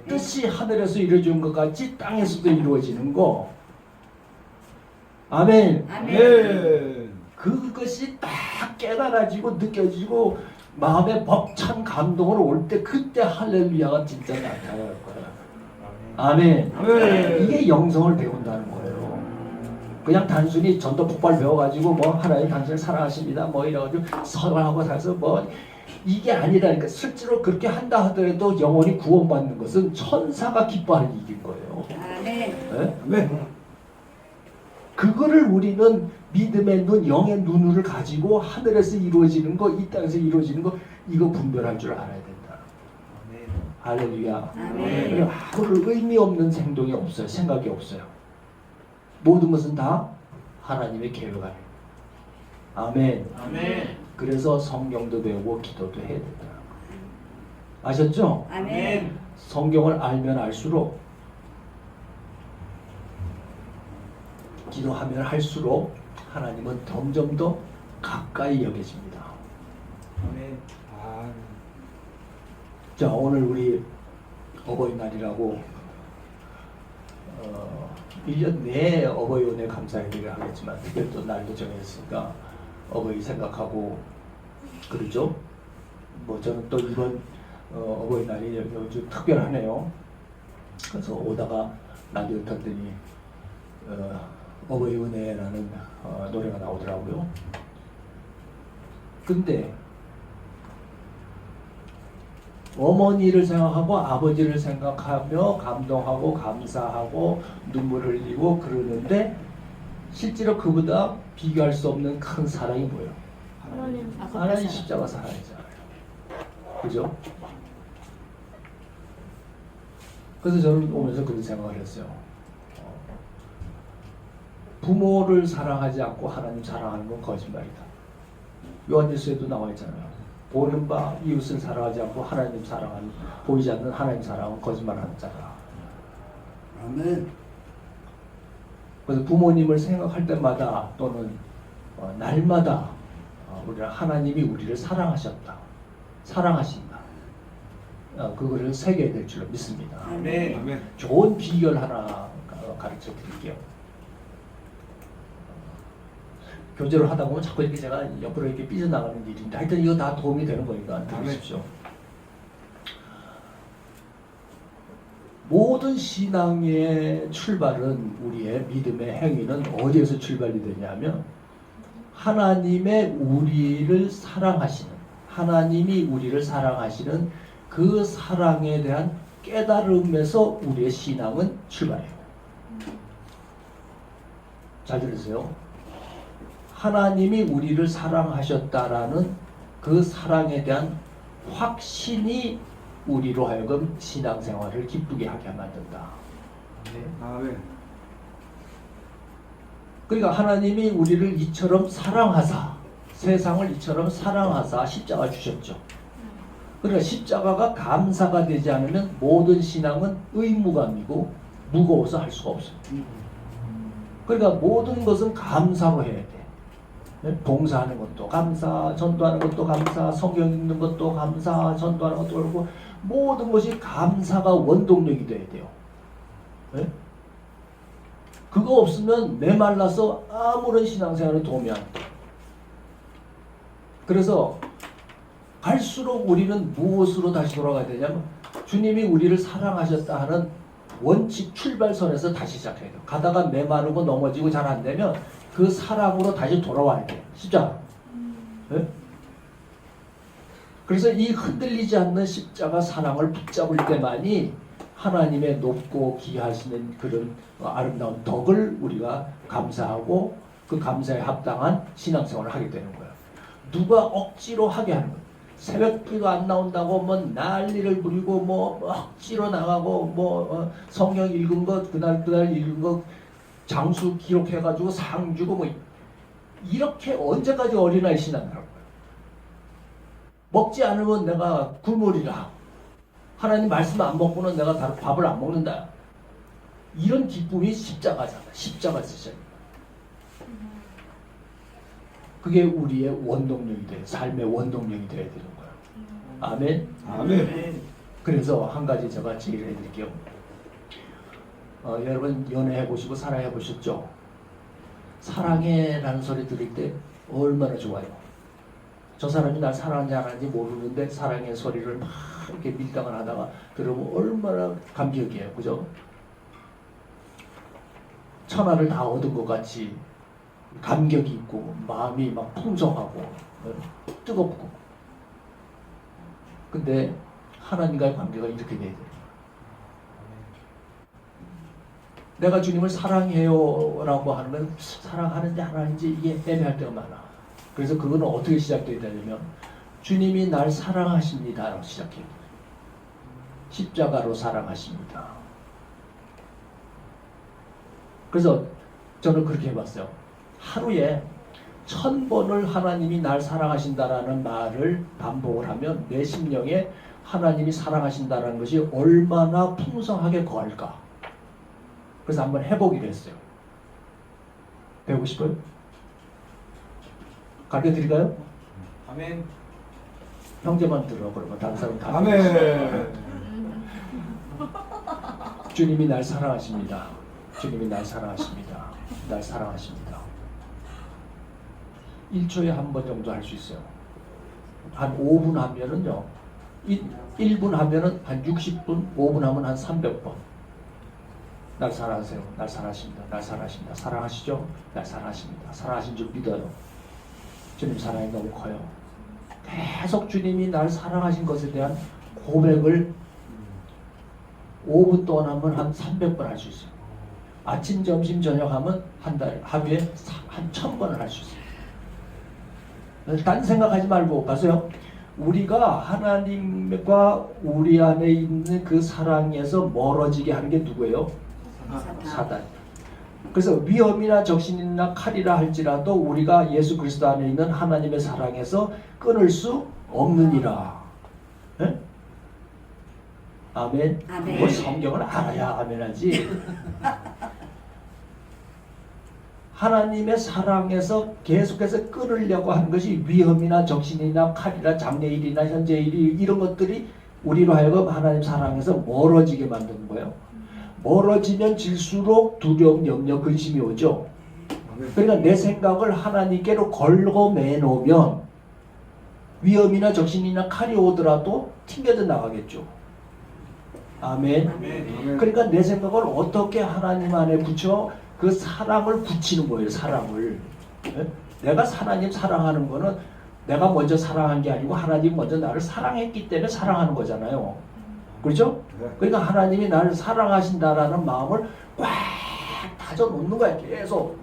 뜻이 하늘에서 이루어진 것 같이 땅에서도 이루어지는 거. 아멘. 아멘. 그것이 딱 깨달아지고 느껴지고 마음에 벅찬 감동으로 올 때, 그때 할렐루야가 진짜 나타날 거예요. 아멘. 아멘. 이게 영성을 배운다는 거예요. 그냥 단순히 전도 폭발 배워가지고 뭐 하나님 당신을 사랑하십니다 뭐 이래가지고 선언하고 살아서 뭐 이게 아니라니까. 실제로 그렇게 한다 하더라도 영혼이 구원받는 것은 천사가 기뻐하는 일인 거예요. 아멘. 네? 아멘. 그거를 우리는 믿음의 눈, 영의 눈을 가지고 하늘에서 이루어지는 거, 이 땅에서 이루어지는 거, 이거 분별할 줄 알아야 된다. 할렐루야. 아멘. 그리고 아무런 의미 없는 행동이 없어요. 생각이 없어요. 모든 것은 다 하나님의 계획 안에. 아멘. 아멘. 그래서 성경도 배우고 기도도 해야 된다. 아셨죠? 아멘. 성경을 알면 알수록, 기도하면 할수록 하나님은 점점 더 가까이 여겨집니다. 아멘. 아, 자, 오늘 우리 어버이날이라고 1년 내에 어버이 은혜 감사회를 하겠지만 특별히 또 날도 정했으니까 어버이 생각하고 그러죠? 뭐 저는 또 이번 어버이날이 좀 특별하네요. 그래서 오다가 라디오 듣더니 어버이 은혜라는 노래가 나오더라고요. 근데 어머니를 생각하고 아버지를 생각하며 감동하고 감사하고 눈물 흘리고 그러는데 실제로 그보다 비교할 수 없는 큰 사랑이 뭐예요? 하나님. 하나님 십자가 사랑이잖아요. 그죠? 그래서 저는 오면서 그런 생각을 했어요. 부모를 사랑하지 않고 하나님 사랑하는 건 거짓말이다. 요한일서에도 나와 있잖아요. 보는 바 이웃을 사랑하지 않고 하나님 사랑하는, 보이지 않는 하나님 사랑은 거짓말하는 자다. 아멘. 그래서 부모님을 생각할 때마다 또는 날마다 우리가 하나님이 우리를 사랑하셨다, 사랑하신다. 그거를 새겨야 될 줄로 믿습니다. 아멘. 아멘. 좋은 비결 하나 가르쳐 드릴게요. 교제를 하다 보면 자꾸 이렇게 제가 옆으로 이렇게 삐져나가는 일인데 하여튼 이거 다 도움이 되는 거니까 들으십시오. 모든 신앙의 출발은, 우리의 믿음의 행위는 어디에서 출발이 되냐면 하나님의 우리를 사랑하시는, 하나님이 우리를 사랑하시는 그 사랑에 대한 깨달음에서 우리의 신앙은 출발해요. 잘 들으세요. 하나님이 우리를 사랑하셨다라는 그 사랑에 대한 확신이 우리로 하여금 신앙생활을 기쁘게 하게 만든다. 네. 아멘. 그러니까 하나님이 우리를 이처럼 사랑하사, 세상을 이처럼 사랑하사 십자가 주셨죠. 그러니까 십자가가 감사가 되지 않으면 모든 신앙은 의무감이고 무거워서 할 수가 없어요. 그러니까 모든 것은 감사로 해야 돼. 봉사하는 것도 감사, 전도하는 것도 감사, 성경 읽는 것도 감사, 전도하는 것도 그렇고 모든 것이 감사가 원동력이 돼야 돼요. 네? 그거 없으면 메말라서 아무런 신앙생활에 도움이 안 돼. 그래서 갈수록 우리는 무엇으로 다시 돌아가야 되냐면 주님이 우리를 사랑하셨다 하는 원칙 출발선에서 다시 시작해야 돼요. 가다가 메마르고 넘어지고 잘 안 되면 그 사랑으로 다시 돌아와야 돼요. 십자가. 네? 그래서 이 흔들리지 않는 십자가 사랑을 붙잡을 때만이 하나님의 높고 귀하시는 그런 아름다운 덕을 우리가 감사하고 그 감사에 합당한 신앙생활을 하게 되는 거예요. 누가 억지로 하게 하는 거예요. 새벽기도 안 나온다고 뭐 난리를 부리고 뭐 억지로 나가고 뭐 성경 읽은 거 그날 읽은 거 장수 기록해가지고 상 주고 뭐 이렇게 언제까지 어린아이 신앙을 하는 거예요. 먹지 않으면 내가 굶으리라. 하나님 말씀 안 먹고는 내가 다른 밥을 안 먹는다. 이런 기쁨이 십자가잖아. 십자가 지잖아요. 그게 우리의 원동력이 돼요. 삶의 원동력이 돼야 되는 거예요. 아멘. 아멘. 그래서 한 가지 제가 제의를 해드릴게요. 여러분 연애해 보시고 사랑해 보셨죠? 사랑해라는 소리 들을 때 얼마나 좋아요. 저 사람이 날 사랑하는지 안 하는지 모르는데 사랑의 소리를 막 이렇게 밀당을 하다가 들으면 얼마나 감격이에요. 그죠? 천하를 다 얻은 것 같이 감격이 있고 마음이 막 풍성하고 뜨겁고. 근데 하나님과의 관계가 이렇게 돼야 돼요. 내가 주님을 사랑해요 라고 하는 건 사랑하는지 안 하는지 이게 애매할 때가 많아. 그래서 그거는 어떻게 시작돼야 되냐면 주님이 날 사랑하십니다 라고 시작해요. 십자가로 사랑하십니다. 그래서 저는 그렇게 해봤어요. 하루에 1000번을 하나님이 날 사랑하신다라는 말을 반복을 하면 내 심령에 하나님이 사랑하신다라는 것이 얼마나 풍성하게 거할까. 그래서 한번 해보기로 했어요. 배우고 싶어요? 가르쳐 드릴까요? 아멘. 형제만 들어. 그러면 다른 사람 다. 아멘. 주님이 날 사랑하십니다. 주님이 날 사랑하십니다. 날 사랑하십니다. 1초에 한 번 정도 할 수 있어요. 한 5분 하면은요, 1분 하면은 한 60분, 5분 하면 한 300번. 날 사랑하세요. 날 사랑하십니다. 날 사랑하십니다. 사랑하시죠? 날 사랑하십니다. 사랑하신 줄 믿어요. 주님 사랑이 너무 커요. 계속 주님이 날 사랑하신 것에 대한 고백을 5분 동안 하면 한 300번 할 수 있어요. 아침, 점심, 저녁 하면 한 달, 하루에 한 1000번을 할 수 있어요. 딴 생각하지 말고, 봤어요? 우리가 하나님과 우리 안에 있는 그 사랑에서 멀어지게 하는 게 누구예요? 사단. 그래서 위험이나 적신이나 칼이라 할지라도 우리가 예수 그리스도 안에 있는 하나님의 사랑에서 끊을 수 없느니라. 네? 아멘. 아멘. 뭐 성경을 알아야 아멘하지. 하나님의 사랑에서 계속해서 끊으려고 하는 것이 위험이나 적신이나 칼이나 장래일이나 현재일이 이런 것들이 우리로 하여금 하나님 사랑에서 멀어지게 만드는 거예요. 멀어지면 질수록 두려움, 염려, 근심이 오죠. 그러니까 내 생각을 하나님께로 걸고 매놓으면 위험이나 적신이나 칼이 오더라도 튕겨져 나가겠죠. 아멘. 아멘. 그러니까 내 생각을 어떻게 하나님 안에 붙여 그 사랑을 붙이는 거예요. 사랑을. 예? 내가 하나님 사랑하는 거는 내가 먼저 사랑한 게 아니고 하나님 먼저 나를 사랑했기 때문에 사랑하는 거잖아요. 그렇죠? 그러니까 하나님이 나를 사랑하신다라는 마음을 꽉 다져 놓는 거야. 계속.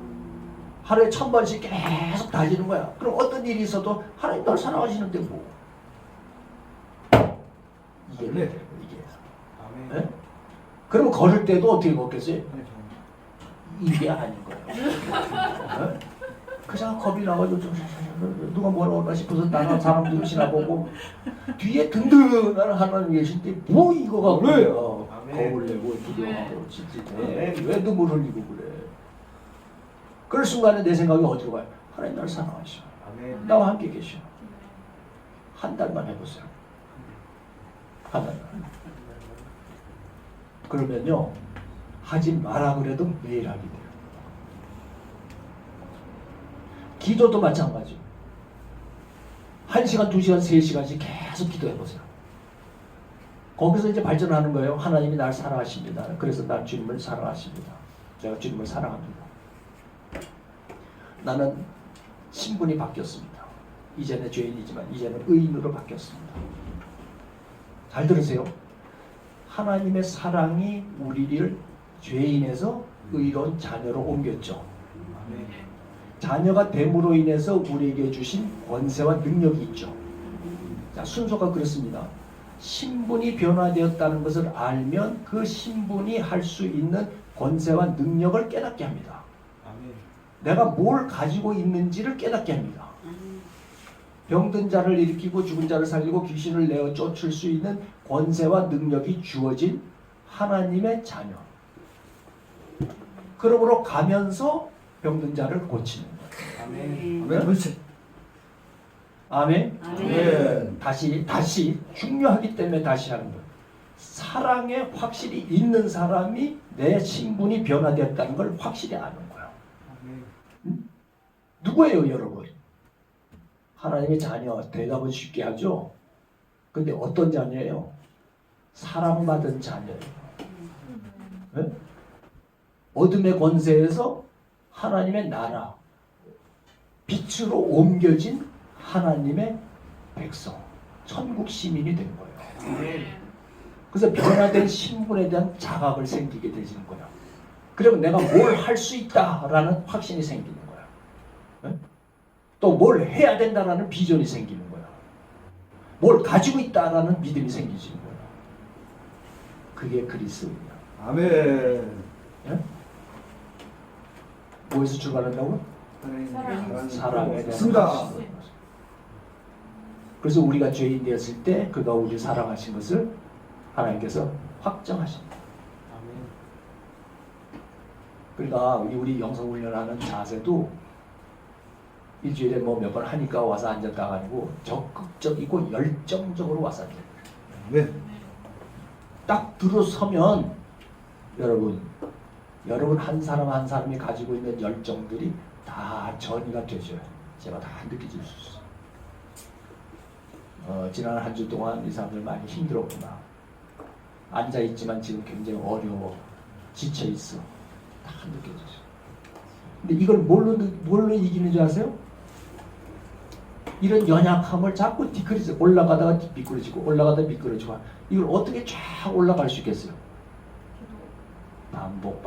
하루에 1000번씩 계속 다지는 거야. 그럼 어떤 일이 있어도 하나님 나를 사랑하시는데 뭐. 이게 네. 이게. 아멘. 예? 그러면 걸을 때도 어떻게 걷겠어요? 이게 아닌 거예요. 예? 그냥 겁이 나가지고 누가 뭐라 그러나 싶어서 나는 사람들 지나보고 뒤에 든든한 하나님 계신데 뭐 이거가 그래요. 아멘. 겁을 내고 두려워하고 아멘. 찌릿해. 왜 눈물 흘리고 그래. 그럴 순간에 내 생각이 어디로 가요? 하나님 나를 사랑하셔. 아멘. 나와 함께 계셔. 한 달만 해보세요. 한 달만. 그러면요. 하지 마라 그래도 매일 하게 돼요. 기도도 마찬가지. 1시간, 2시간, 3시간씩 계속 기도해보세요. 거기서 이제 발전하는 거예요. 하나님이 나를 사랑하십니다. 그래서 난 주님을 사랑하십니다. 제가 주님을 사랑합니다. 나는 신분이 바뀌었습니다. 이제는 죄인이지만 이제는 의인으로 바뀌었습니다. 잘 들으세요. 하나님의 사랑이 우리를 죄인에서 의로운 자녀로 옮겼죠. 아멘. 자녀가 됨으로 인해서 우리에게 주신 권세와 능력이 있죠. 자, 순서가 그렇습니다. 신분이 변화되었다는 것을 알면 그 신분이 할 수 있는 권세와 능력을 깨닫게 합니다. 아멘. 내가 뭘 가지고 있는지를 깨닫게 합니다. 병든 자를 일으키고 죽은 자를 살리고 귀신을 내어 쫓을 수 있는 권세와 능력이 주어진 하나님의 자녀. 그러므로 가면서 병든 자를 고치는 거예요. 아멘. 네? 그렇지. 아멘. 아멘. 다시 중요하기 때문에 다시 하는 거예요. 사랑에 확실히 있는 사람이 내 신분이 변화되었다는 걸 확실히 아는 거예요. 아멘. 누구예요, 여러분? 하나님의 자녀. 대답은 쉽게 하죠. 근데 어떤 자녀예요? 사랑받은 자녀예요. 네? 어둠의 권세에서 하나님의 나라, 빛으로 옮겨진 하나님의 백성, 천국 시민이 된 거예요. 아멘. 그래서 변화된 신분에 대한 자각을 생기게 되는 거예요. 그러면 내가 뭘 할 수 있다라는 확신이 생기는 거예요. 또 뭘 해야 된다라는 비전이 생기는 거예요. 뭘 가지고 있다라는 믿음이 생기지는 거예요. 그게 그리스도예요. 아멘. 예? 뭐에서 출발한다고? 사랑에 대한 맞습니다. 확신. 그래서 우리가 죄인 되었을 때 그가 우리를 사랑하신 것을 하나님께서 확정하십니다. 아멘. 그러니까 우리 영성훈련하는 자세도 일주일에 뭐 몇 번 하니까 와서 앉았다가 아니고 적극적이고 열정적으로 와서 앉아요. 아멘. 딱 들어서면 여러분 한 사람 한 사람이 가지고 있는 열정들이 다 전이가 되죠. 제가 다 느껴질 수 있어요. 지난 한 주 동안 이 사람들 많이 힘들었구나. 앉아있지만 지금 굉장히 어려워. 지쳐있어. 다 느껴졌어. 근데 이걸 뭘로 이기는 줄 아세요? 이런 연약함을 자꾸 뒤그러져 올라가다가 미끄러지고 올라가다가 미끄러지고 이걸 어떻게 쫙 올라갈 수 있겠어요? 반복.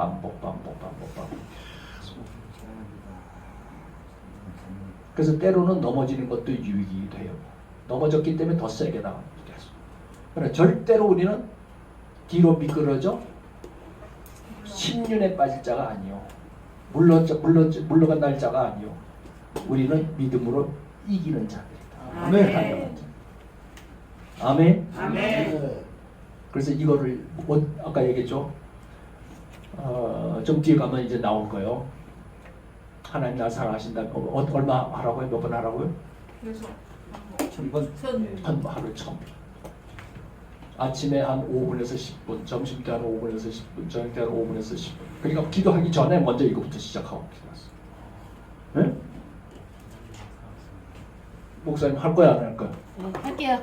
그래서 때로는 넘어지는 것도 유익이 돼요. 넘어졌기 때문에 더 세게 나가는 거죠. 그러나 절대로 우리는 뒤로 미끄러져 심륜에 빠질 자가 아니요. 물러간 자가 아니요. 우리는 믿음으로 이기는 자들이다. 아멘. 아멘. 아멘. 그래서 이거를 아까 얘기했죠. 좀 뒤에 가면 이제 나올 거예요. 하나님 날 사랑하신다. 얼마 하라고요? 몇 번 하라고요? 그래서 1000번. 하루 1000번. 아침에 한 5분에서 10분, 점심 때 한 5분에서 10분, 저녁 때 한 5분에서 10분. 그러니까 기도하기 전에 먼저 이거부터 시작하고 기도했어요. 네? 목사님 할 거야 안 할 거야? 할게요.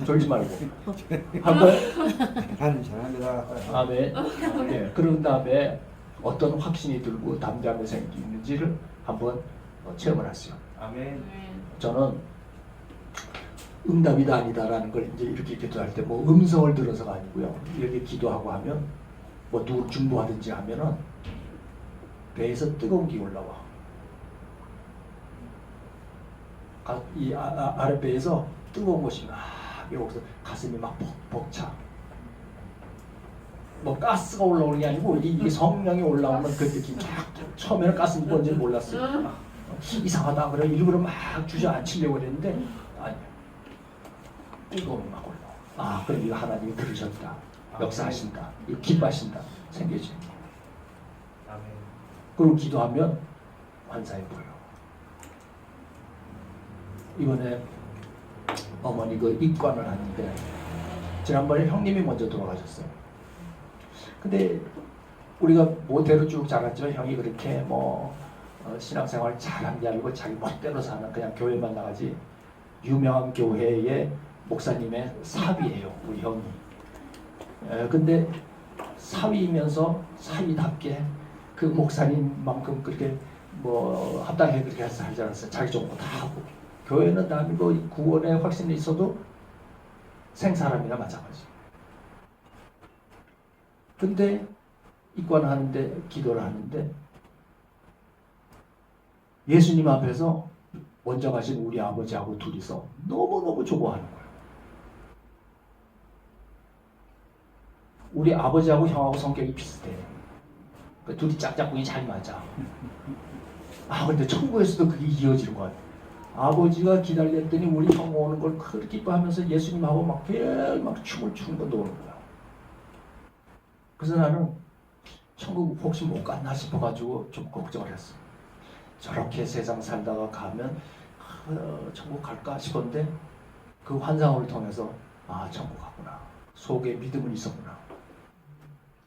졸지 말고. 할 거야? 하나님 잘합니다. 아멘. 예, 그런 다음에 어떤 확신이 들고 담대함이 생기는지를 한번 체험을 하세요. 아멘. 저는 응답이다 아니다라는 걸 이제 이렇게 기도할 때 뭐 음성을 들어서가 아니고요. 이렇게 기도하고 하면 뭐 누구 중보하든지 하면은 배에서 뜨거운 기 올라와. 이 아랫배에서 뜨거운 것이 막 여기서 가슴이 막 벅차. 뭐 가스가 올라오는 게 아니고 이게 성령이 올라오는 그 느낌. 처음에는 가스 뭔지 몰랐어요. 이상하다 그래 일부러 막 주저앉히려고 그랬는데 아니야. 뜨거움이 막 올라와. 그럼 이거 하나님이 들으셨다. 역사하신다. 이거 기뻐하신다. 생겨지는 거. 아멘. 그리고 기도하면 환상이 보여. 이번에 어머니 그 입관을 하는데 지난번에 형님이 먼저 돌아가셨어요. 근데 우리가 모태로 쭉 자랐지만 형이 그렇게 뭐 신앙생활 잘한 게 아니고 자기 멋대로 사는 그냥 교회만 나가지 유명한 교회의 목사님의 사위예요. 우리 형이. 근데 사위이면서 사위답게 그 목사님만큼 그렇게 뭐 합당하게 그렇게 살지 않았어요. 자기 정보 다 하고. 교회는 남이고 구원의 확신이 있어도 생사람이나 마찬가지. 근데 입관하는데 기도를 하는데 예수님 앞에서 원정하신 우리 아버지하고 둘이서 너무너무 조고하는 거예요. 우리 아버지하고 형하고 성격이 비슷해. 그 둘이 짝짝꿍이 잘 맞아. 근데 천국에서도 그게 이어지는 거야. 아버지가 기다렸더니 우리 형 오는 걸 그렇게 기뻐하면서 예수님하고 막 춤을 추는 거 노는 거야. 그래서 나는 천국 혹시 못 갔나 싶어가지고 좀 걱정을 했어. 저렇게 세상 살다가 가면 천국 갈까 싶었는데 그 환상을 통해서 천국 갔구나. 속에 믿음은 있었구나.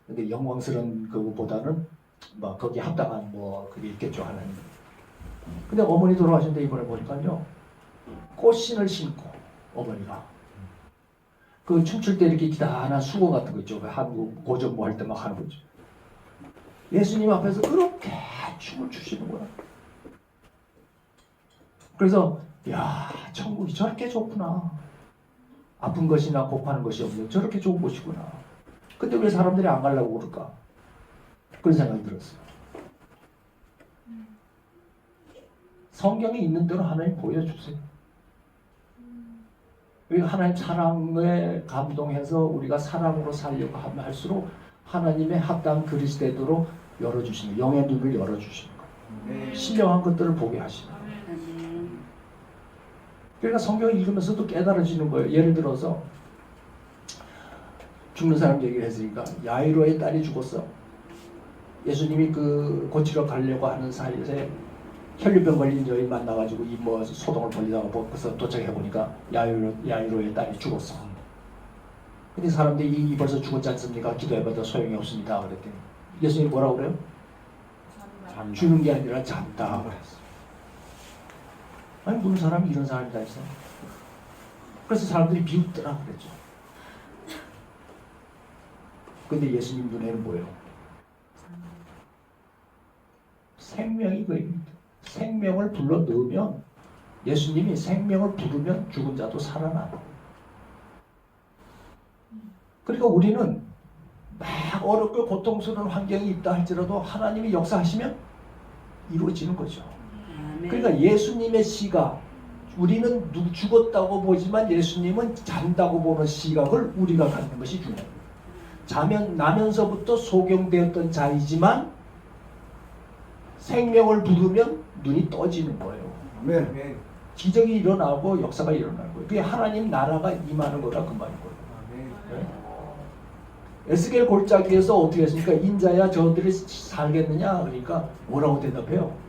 근데 영광스러운 그거보다는 뭐 거기 합당한 뭐 그게 있겠죠 하나님. 근데 어머니 돌아가신데 이번에 보니까요 꽃신을 신고 어머니가 그 춤출 때 이렇게 기다란 수건 같은 거 있죠. 한국 고전부 할 때 막 하는 거죠. 예수님 앞에서 그렇게 춤을 추시는 거야. 그래서 야 천국이 저렇게 좋구나. 아픈 것이나 고파하는 것이 없는 저렇게 좋은 곳이구나. 근데 왜 사람들이 안 가려고 그럴까? 그런 생각이 들었어요. 성경이 있는 대로 하나님 보여주세요. 하나님 사랑에 감동해서 우리가 사랑으로 살려고 하면 할수록 하나님의 합당 그리스도로 열어주시는 영의 눈을 열어주시는 거예요. 신령한 것들을 보게 하시는 거예요. 그러니까 성경을 읽으면서도 깨달아지는 거예요. 예를 들어서 죽는 사람 얘기를 했으니까 야이로의 딸이 죽었어. 예수님이 그 고치러 가려고 하는 사이에 혈류병 걸린 여인 만나가지고 이 뭐 소동을 벌리다가 벌써 도착해 보니까 야이로의 딸이 죽었어. 근데 사람들이 이 벌써 죽었지 않습니까? 기도해봐도 소용이 없습니다. 그랬더니 예수님이 뭐라고 그래요? 죽는 게 아니라 잔다 그랬어. 아니 무슨 사람이 이런 사람이 다 있어? 그래서 사람들이 비웃더라 그랬죠. 근데 예수님 눈에는 뭐예요? 생명이 보입니다. 생명을 불러 넣으면 예수님이 생명을 부르면 죽은 자도 살아나요. 그러니까 우리는 막 어렵고 고통스러운 환경이 있다 할지라도 하나님이 역사하시면 이루어지는 거죠. 그러니까 예수님의 시각, 우리는 죽었다고 보지만 예수님은 잔다고 보는 시각을 우리가 갖는 것이 중요합니다. 나면서부터 소경되었던 자이지만 생명을 부르면 눈이 떠지는 거예요. 아멘. 기적이 일어나고 역사가 일어나는 거예요. 그게 하나님 나라가 임하는 거라 그 말인 거예요. 아멘. 에스겔 골짜기에서 어떻게 했습니까? 인자야 저들이 살겠느냐? 그러니까 뭐라고 대답해요?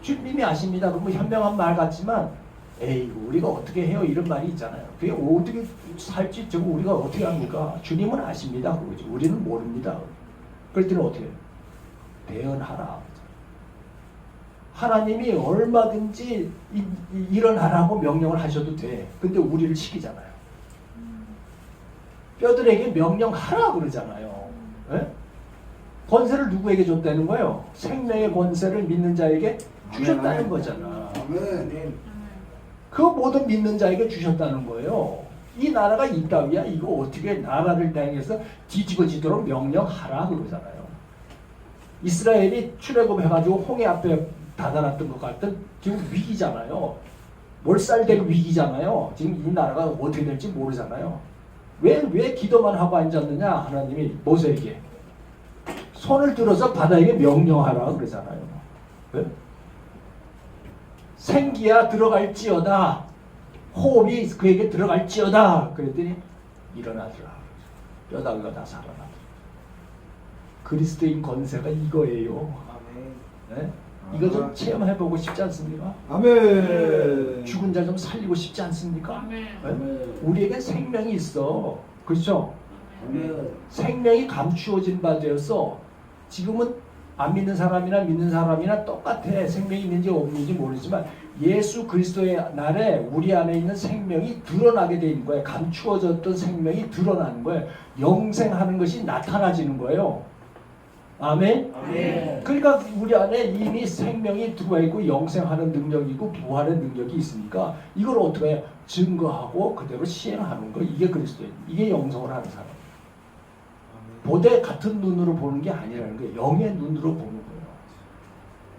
주님이 아십니다. 그러면 현명한 말 같지만 에이 우리가 어떻게 해요? 이런 말이 있잖아요. 그게 어떻게 살지 저거 우리가 어떻게 합니까? 주님은 아십니다. 그러지. 우리는 모릅니다. 그럴 때는 어떻게 해요? 대언하라. 하나님이 얼마든지 일어나라고 명령을 하셔도 돼. 근데 우리를 시키잖아요. 뼈들에게 명령하라 그러잖아요. 네? 권세를 누구에게 줬다는 거예요? 생명의 권세를 믿는 자에게 주셨다는 거잖아. 아멘. 그 모든 믿는 자에게 주셨다는 거예요. 이 나라가 이따위야. 이거 어떻게 나라를 향해서 뒤집어지도록 명령하라 그러잖아요. 이스라엘이 출애굽해가지고 홍해 앞에 다다랐던 것 같은 지금 위기잖아요. 몰살될 위기잖아요. 지금 이 나라가 어떻게 될지 모르잖아요. 왜 기도만 하고 앉았느냐? 하나님이 모세에게 손을 들어서 바다에게 명령하라 그러잖아요. 네? 생기야 들어갈지어다. 호흡이 그에게 들어갈지어다. 그랬더니 일어나더라. 뼈다귀가 다 살아나더라. 그리스도인 권세가 이거예요. 아멘. 네? 이거 좀 체험해보고 싶지 않습니까? 아멘. 죽은 자 좀 살리고 싶지 않습니까? 아멘. 네? 우리에게 생명이 있어. 그렇죠? 아멘. 생명이 감추어진 바 되어서 지금은 안 믿는 사람이나 믿는 사람이나 똑같아. 생명이 있는지 없는지 모르지만 예수 그리스도의 날에 우리 안에 있는 생명이 드러나게 돼 있는 거예요. 감추어졌던 생명이 드러나는 거예요. 영생하는 것이 나타나지는 거예요. 아멘? 아멘. 그러니까 우리 안에 이미 생명이 들어와 있고 영생하는 능력이고 부활의 능력이 있으니까 이걸 어떻게 해요? 증거하고 그대로 시행하는 거. 이게 그리스도예요. 이게 영성을 하는 사람. 보되 같은 눈으로 보는 게 아니라는 거예요. 영의 눈으로 보는 거예요.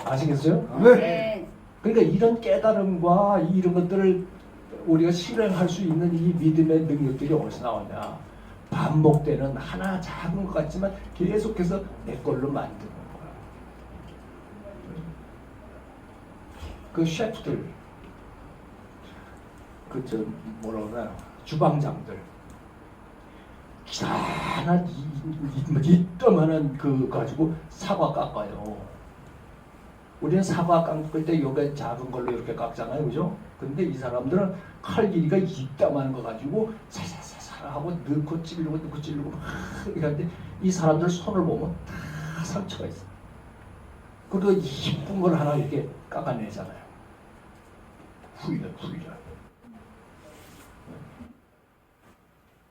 아시겠어요? 아멘. 그러니까 이런 깨달음과 이런 것들을 우리가 실행할 수 있는 이 믿음의 능력들이 어디서 나오냐? 반복되는 하나 작은 것 같지만 계속해서 내 걸로 만드는 거야. 그 셰프들, 뭐라 그러나 주방장들, 기다란 이따만한 그 가지고 사과 깎아요. 우리는 사과 깎을 때 여기 작은 걸로 이렇게 깎잖아요, 그죠? 근데 이 사람들은 칼 길이가 이따만한 거 가지고 사사사사 하고 넣고 찌르고 막 이런데 이 사람들 손을 보면 다 상처가 있어. 그리고 이쁜 걸 하나 이렇게 깎아내잖아요.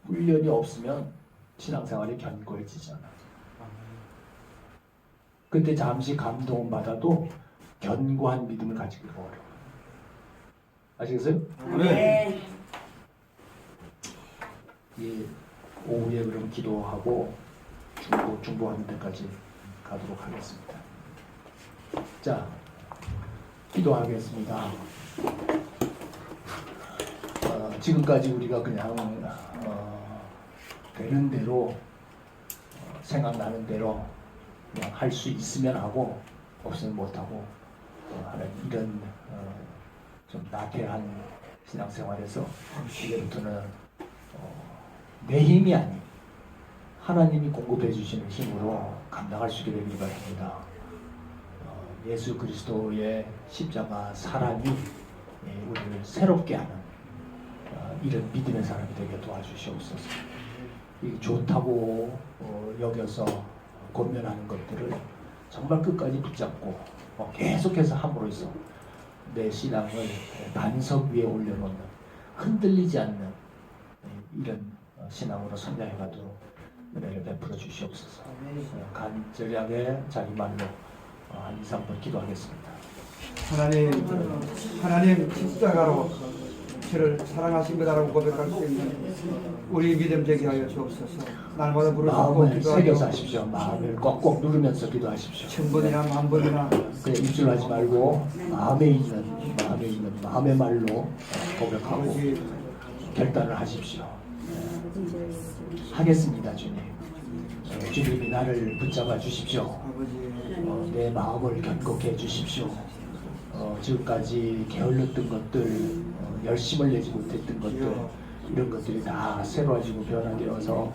훈련이 없으면 신앙생활이 견고해지잖아. 근데 잠시 감동 받아도 견고한 믿음을 가지기가 어려워. 아시겠어요? 아멘. 예, 오후에 그럼 기도하고 중보하는 데까지 가도록 하겠습니다. 자, 기도하겠습니다. 지금까지 우리가 그냥 되는 대로 생각나는 대로 그냥 할 수 있으면 하고 없으면 못하고 하는 이런 좀 나태한 신앙생활에서 이제부터는 내 힘이 아닌 하나님이 공급해 주시는 힘으로 감당할 수 있게 되길 바랍니다. 예수 그리스도의 십자가 사랑이 우리를 새롭게 하는 이런 믿음의 사람이 되게 도와주시옵소서. 이 좋다고 여겨서 권면하는 것들을 정말 끝까지 붙잡고 계속해서 함으로써 내 신앙을 반석 위에 올려놓는 흔들리지 않는 이런 신앙으로 성장해가도록 은혜를 베풀어 주시옵소서. 간절하게 자기 말로 한 2, 3분 기도하겠습니다. 하나님 십자가로 저를 사랑하신 거다라고 고백할 수 있는 우리 믿음 되게 하여 주옵소서. 날마다 부르짖고 마음을 새겨서 기도하여 하십시오. 마음을 꼭꼭 누르면서 기도하십시오. 1000번이나 1000번이나 그냥 입술로 하지 말고 마음의 말로 고백하고 아버지 결단을 하십시오. 하겠습니다, 주님. 주님이 나를 붙잡아 주십시오. 아버지 내 마음을 견고케 해 주십시오. 지금까지 게을렀던 것들, 열심을 내지 못했던 것들, 이런 것들이 다 새로워지고 변하게 되어서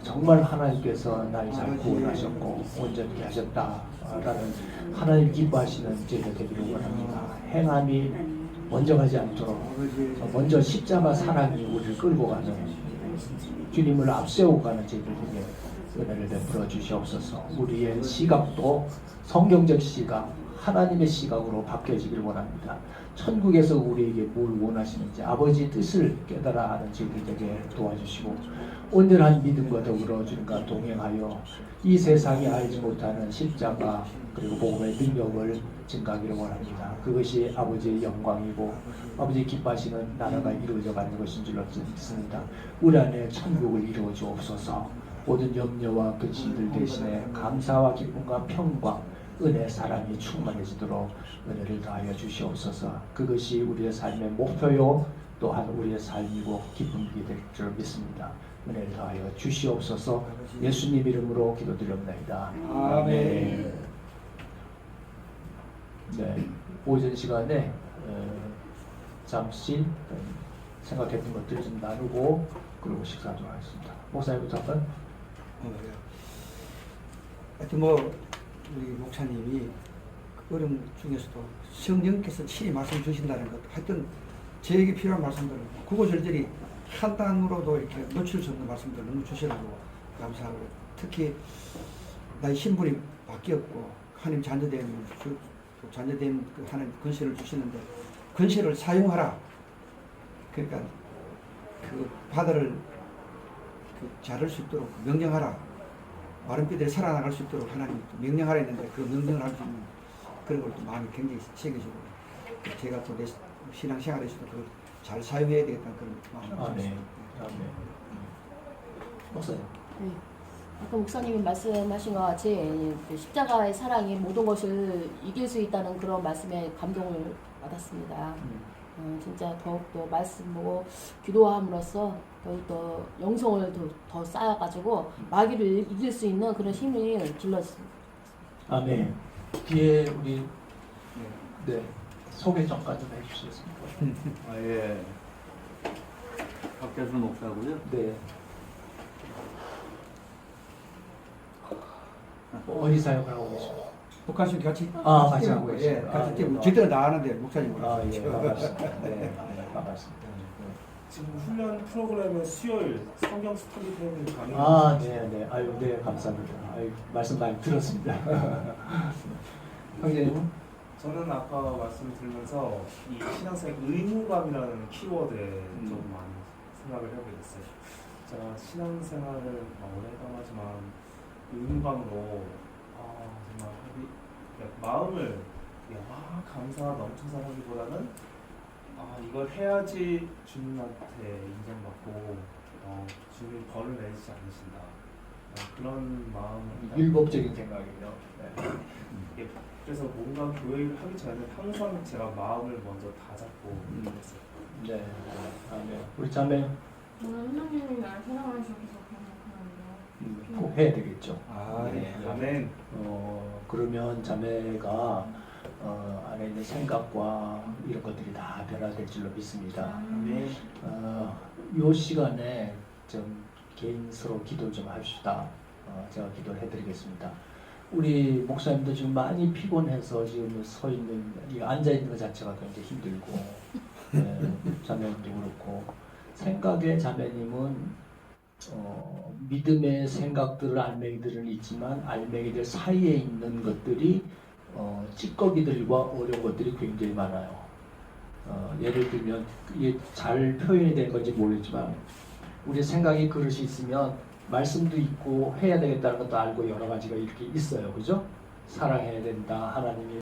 정말 하나님께서 날 잘 구원하셨고 온전히 하셨다라는 하나님 기뻐하시는 제가 되기를 원합니다. 행함이 먼저 가지 않도록 먼저 십자가 사랑이 우리를 끌고 가는 주님을 앞세우고 가는 제들에게 은혜를 베풀어 주시옵소서. 우리의 시각도 성경적 시각, 하나님의 시각으로 바뀌어지길 원합니다. 천국에서 우리에게 뭘 원하시는지 아버지 뜻을 깨달아 하는 저희들에게 도와주시고 온전한 믿음과 더불어 주님과 동행하여 이 세상이 알지 못하는 십자가 그리고 복음의 능력을 증가하기를 원합니다. 그것이 아버지의 영광이고 아버지 기뻐하시는 나라가 이루어져 가는 것인 줄로 믿습니다. 우리 안에 천국을 이루어 주옵소서. 모든 염려와 근심들 대신에 감사와 기쁨과 평강 은혜, 사랑이 충만해지도록 은혜를 더하여 주시옵소서. 그것이 우리의 삶의 목표요 또한 우리의 삶이고 기쁨이 될 줄 믿습니다. 은혜를 더하여 주시옵소서. 예수님 이름으로 기도드립니다. 아멘. 네, 오전 시간에 잠시 생각했던 것들을 좀 나누고 그리고 식사하도록 하겠습니다. 목사님부터 할까요? 하여튼 뭐 우리 목사님이 그 어려움 중에서도 성령께서 친히 말씀 주신다는 것, 하여튼 저에게 필요한 말씀들을 구구절절히 한 단으로도 이렇게 놓칠 수 없는 말씀들 너무 주시라고 감사하고, 특히 나의 신분이 바뀌었고 하나님 자녀됨 그 하나님 권세를 주시는데 권세를 사용하라. 그러니까 그 바다를 그 자를 수 있도록 명령하라. 마른 뼈들이 살아나갈 수 있도록 하나님 명령하라 했는데 그 명령을 할 수 있는 그런 걸 또 마음이 굉장히 새겨지고 제가 또 내 신앙생활에서도 그걸 잘 사용해야 되겠다는 그런 마음이 네. 목사님. 네. 아까 목사님이 말씀하신 것 같이 그 십자가의 사랑이 모든 것을 이길 수 있다는 그런 말씀에 감동을 받았습니다. 진짜 더욱더 말씀 보고 기도함으로써 더욱더 영성을 더 쌓아가지고 마귀를 이길 수 있는 그런 힘을 길렀습니다. 아멘. 뒤에 우리 소개 전까지 좀 해주시겠습니까? 예. 박재수 목사고요. 네. 어디 사역을 하고 계십니까? 북한식 같이 같이 하고 계시죠. 예, 같이 뛰고 예. 저때는 나가는데 목사님 예, 반갑습니다. 네, 반갑습니다. 지금 훈련 프로그램은 수요일 성경 스토리텔링 강의. 네. 아유, 네, 감사합니다. 아유, 말씀 많이 들었습니다. 형제님? 저는 아까 말씀 들으면서 이 신앙생활 의무감이라는 키워드에 좀 많이 생각을 해보게 됐어요. 제가 신앙생활을 오래 했던 하지만 의무감으로 정말 마음을 감사 넘쳐서 하기보다는 이걸 해야지 주님한테 인정받고 주님이 벌을 내리지 않으신다, 그런 마음을 율법적인 생각이요. 네. 예, 그래서 뭔가 교회를 하기 전에 항상 제가 마음을 먼저 다 잡고 그랬어요. 네. 아멘. 우리 자매 저는 하나님이 날 사랑하셔서 생각하는데요. 꼭 해야 되겠죠. 네. 아멘. 그러면 자매가 안에 있는 생각과 이런 것들이 다 변화될 줄로 믿습니다. 아멘. 이 시간에 좀 개인 서로 기도 좀 합시다. 제가 기도를 해드리겠습니다. 우리 목사님도 지금 많이 피곤해서 지금 서 있는, 앉아 있는 것 자체가 굉장히 힘들고, 자매님도 그렇고, 생각의 자매님은 믿음의 생각들을 알맹이들은 있지만 알맹이들 사이에 있는 것들이 찌꺼기들과 어려운 것들이 굉장히 많아요. 예를 들면 이게 잘 표현이 된 건지 모르겠지만 우리 생각이 그릇이 있으면 말씀도 있고 해야 되겠다는 것도 알고 여러 가지가 이렇게 있어요. 그죠? 사랑해야 된다. 하나님이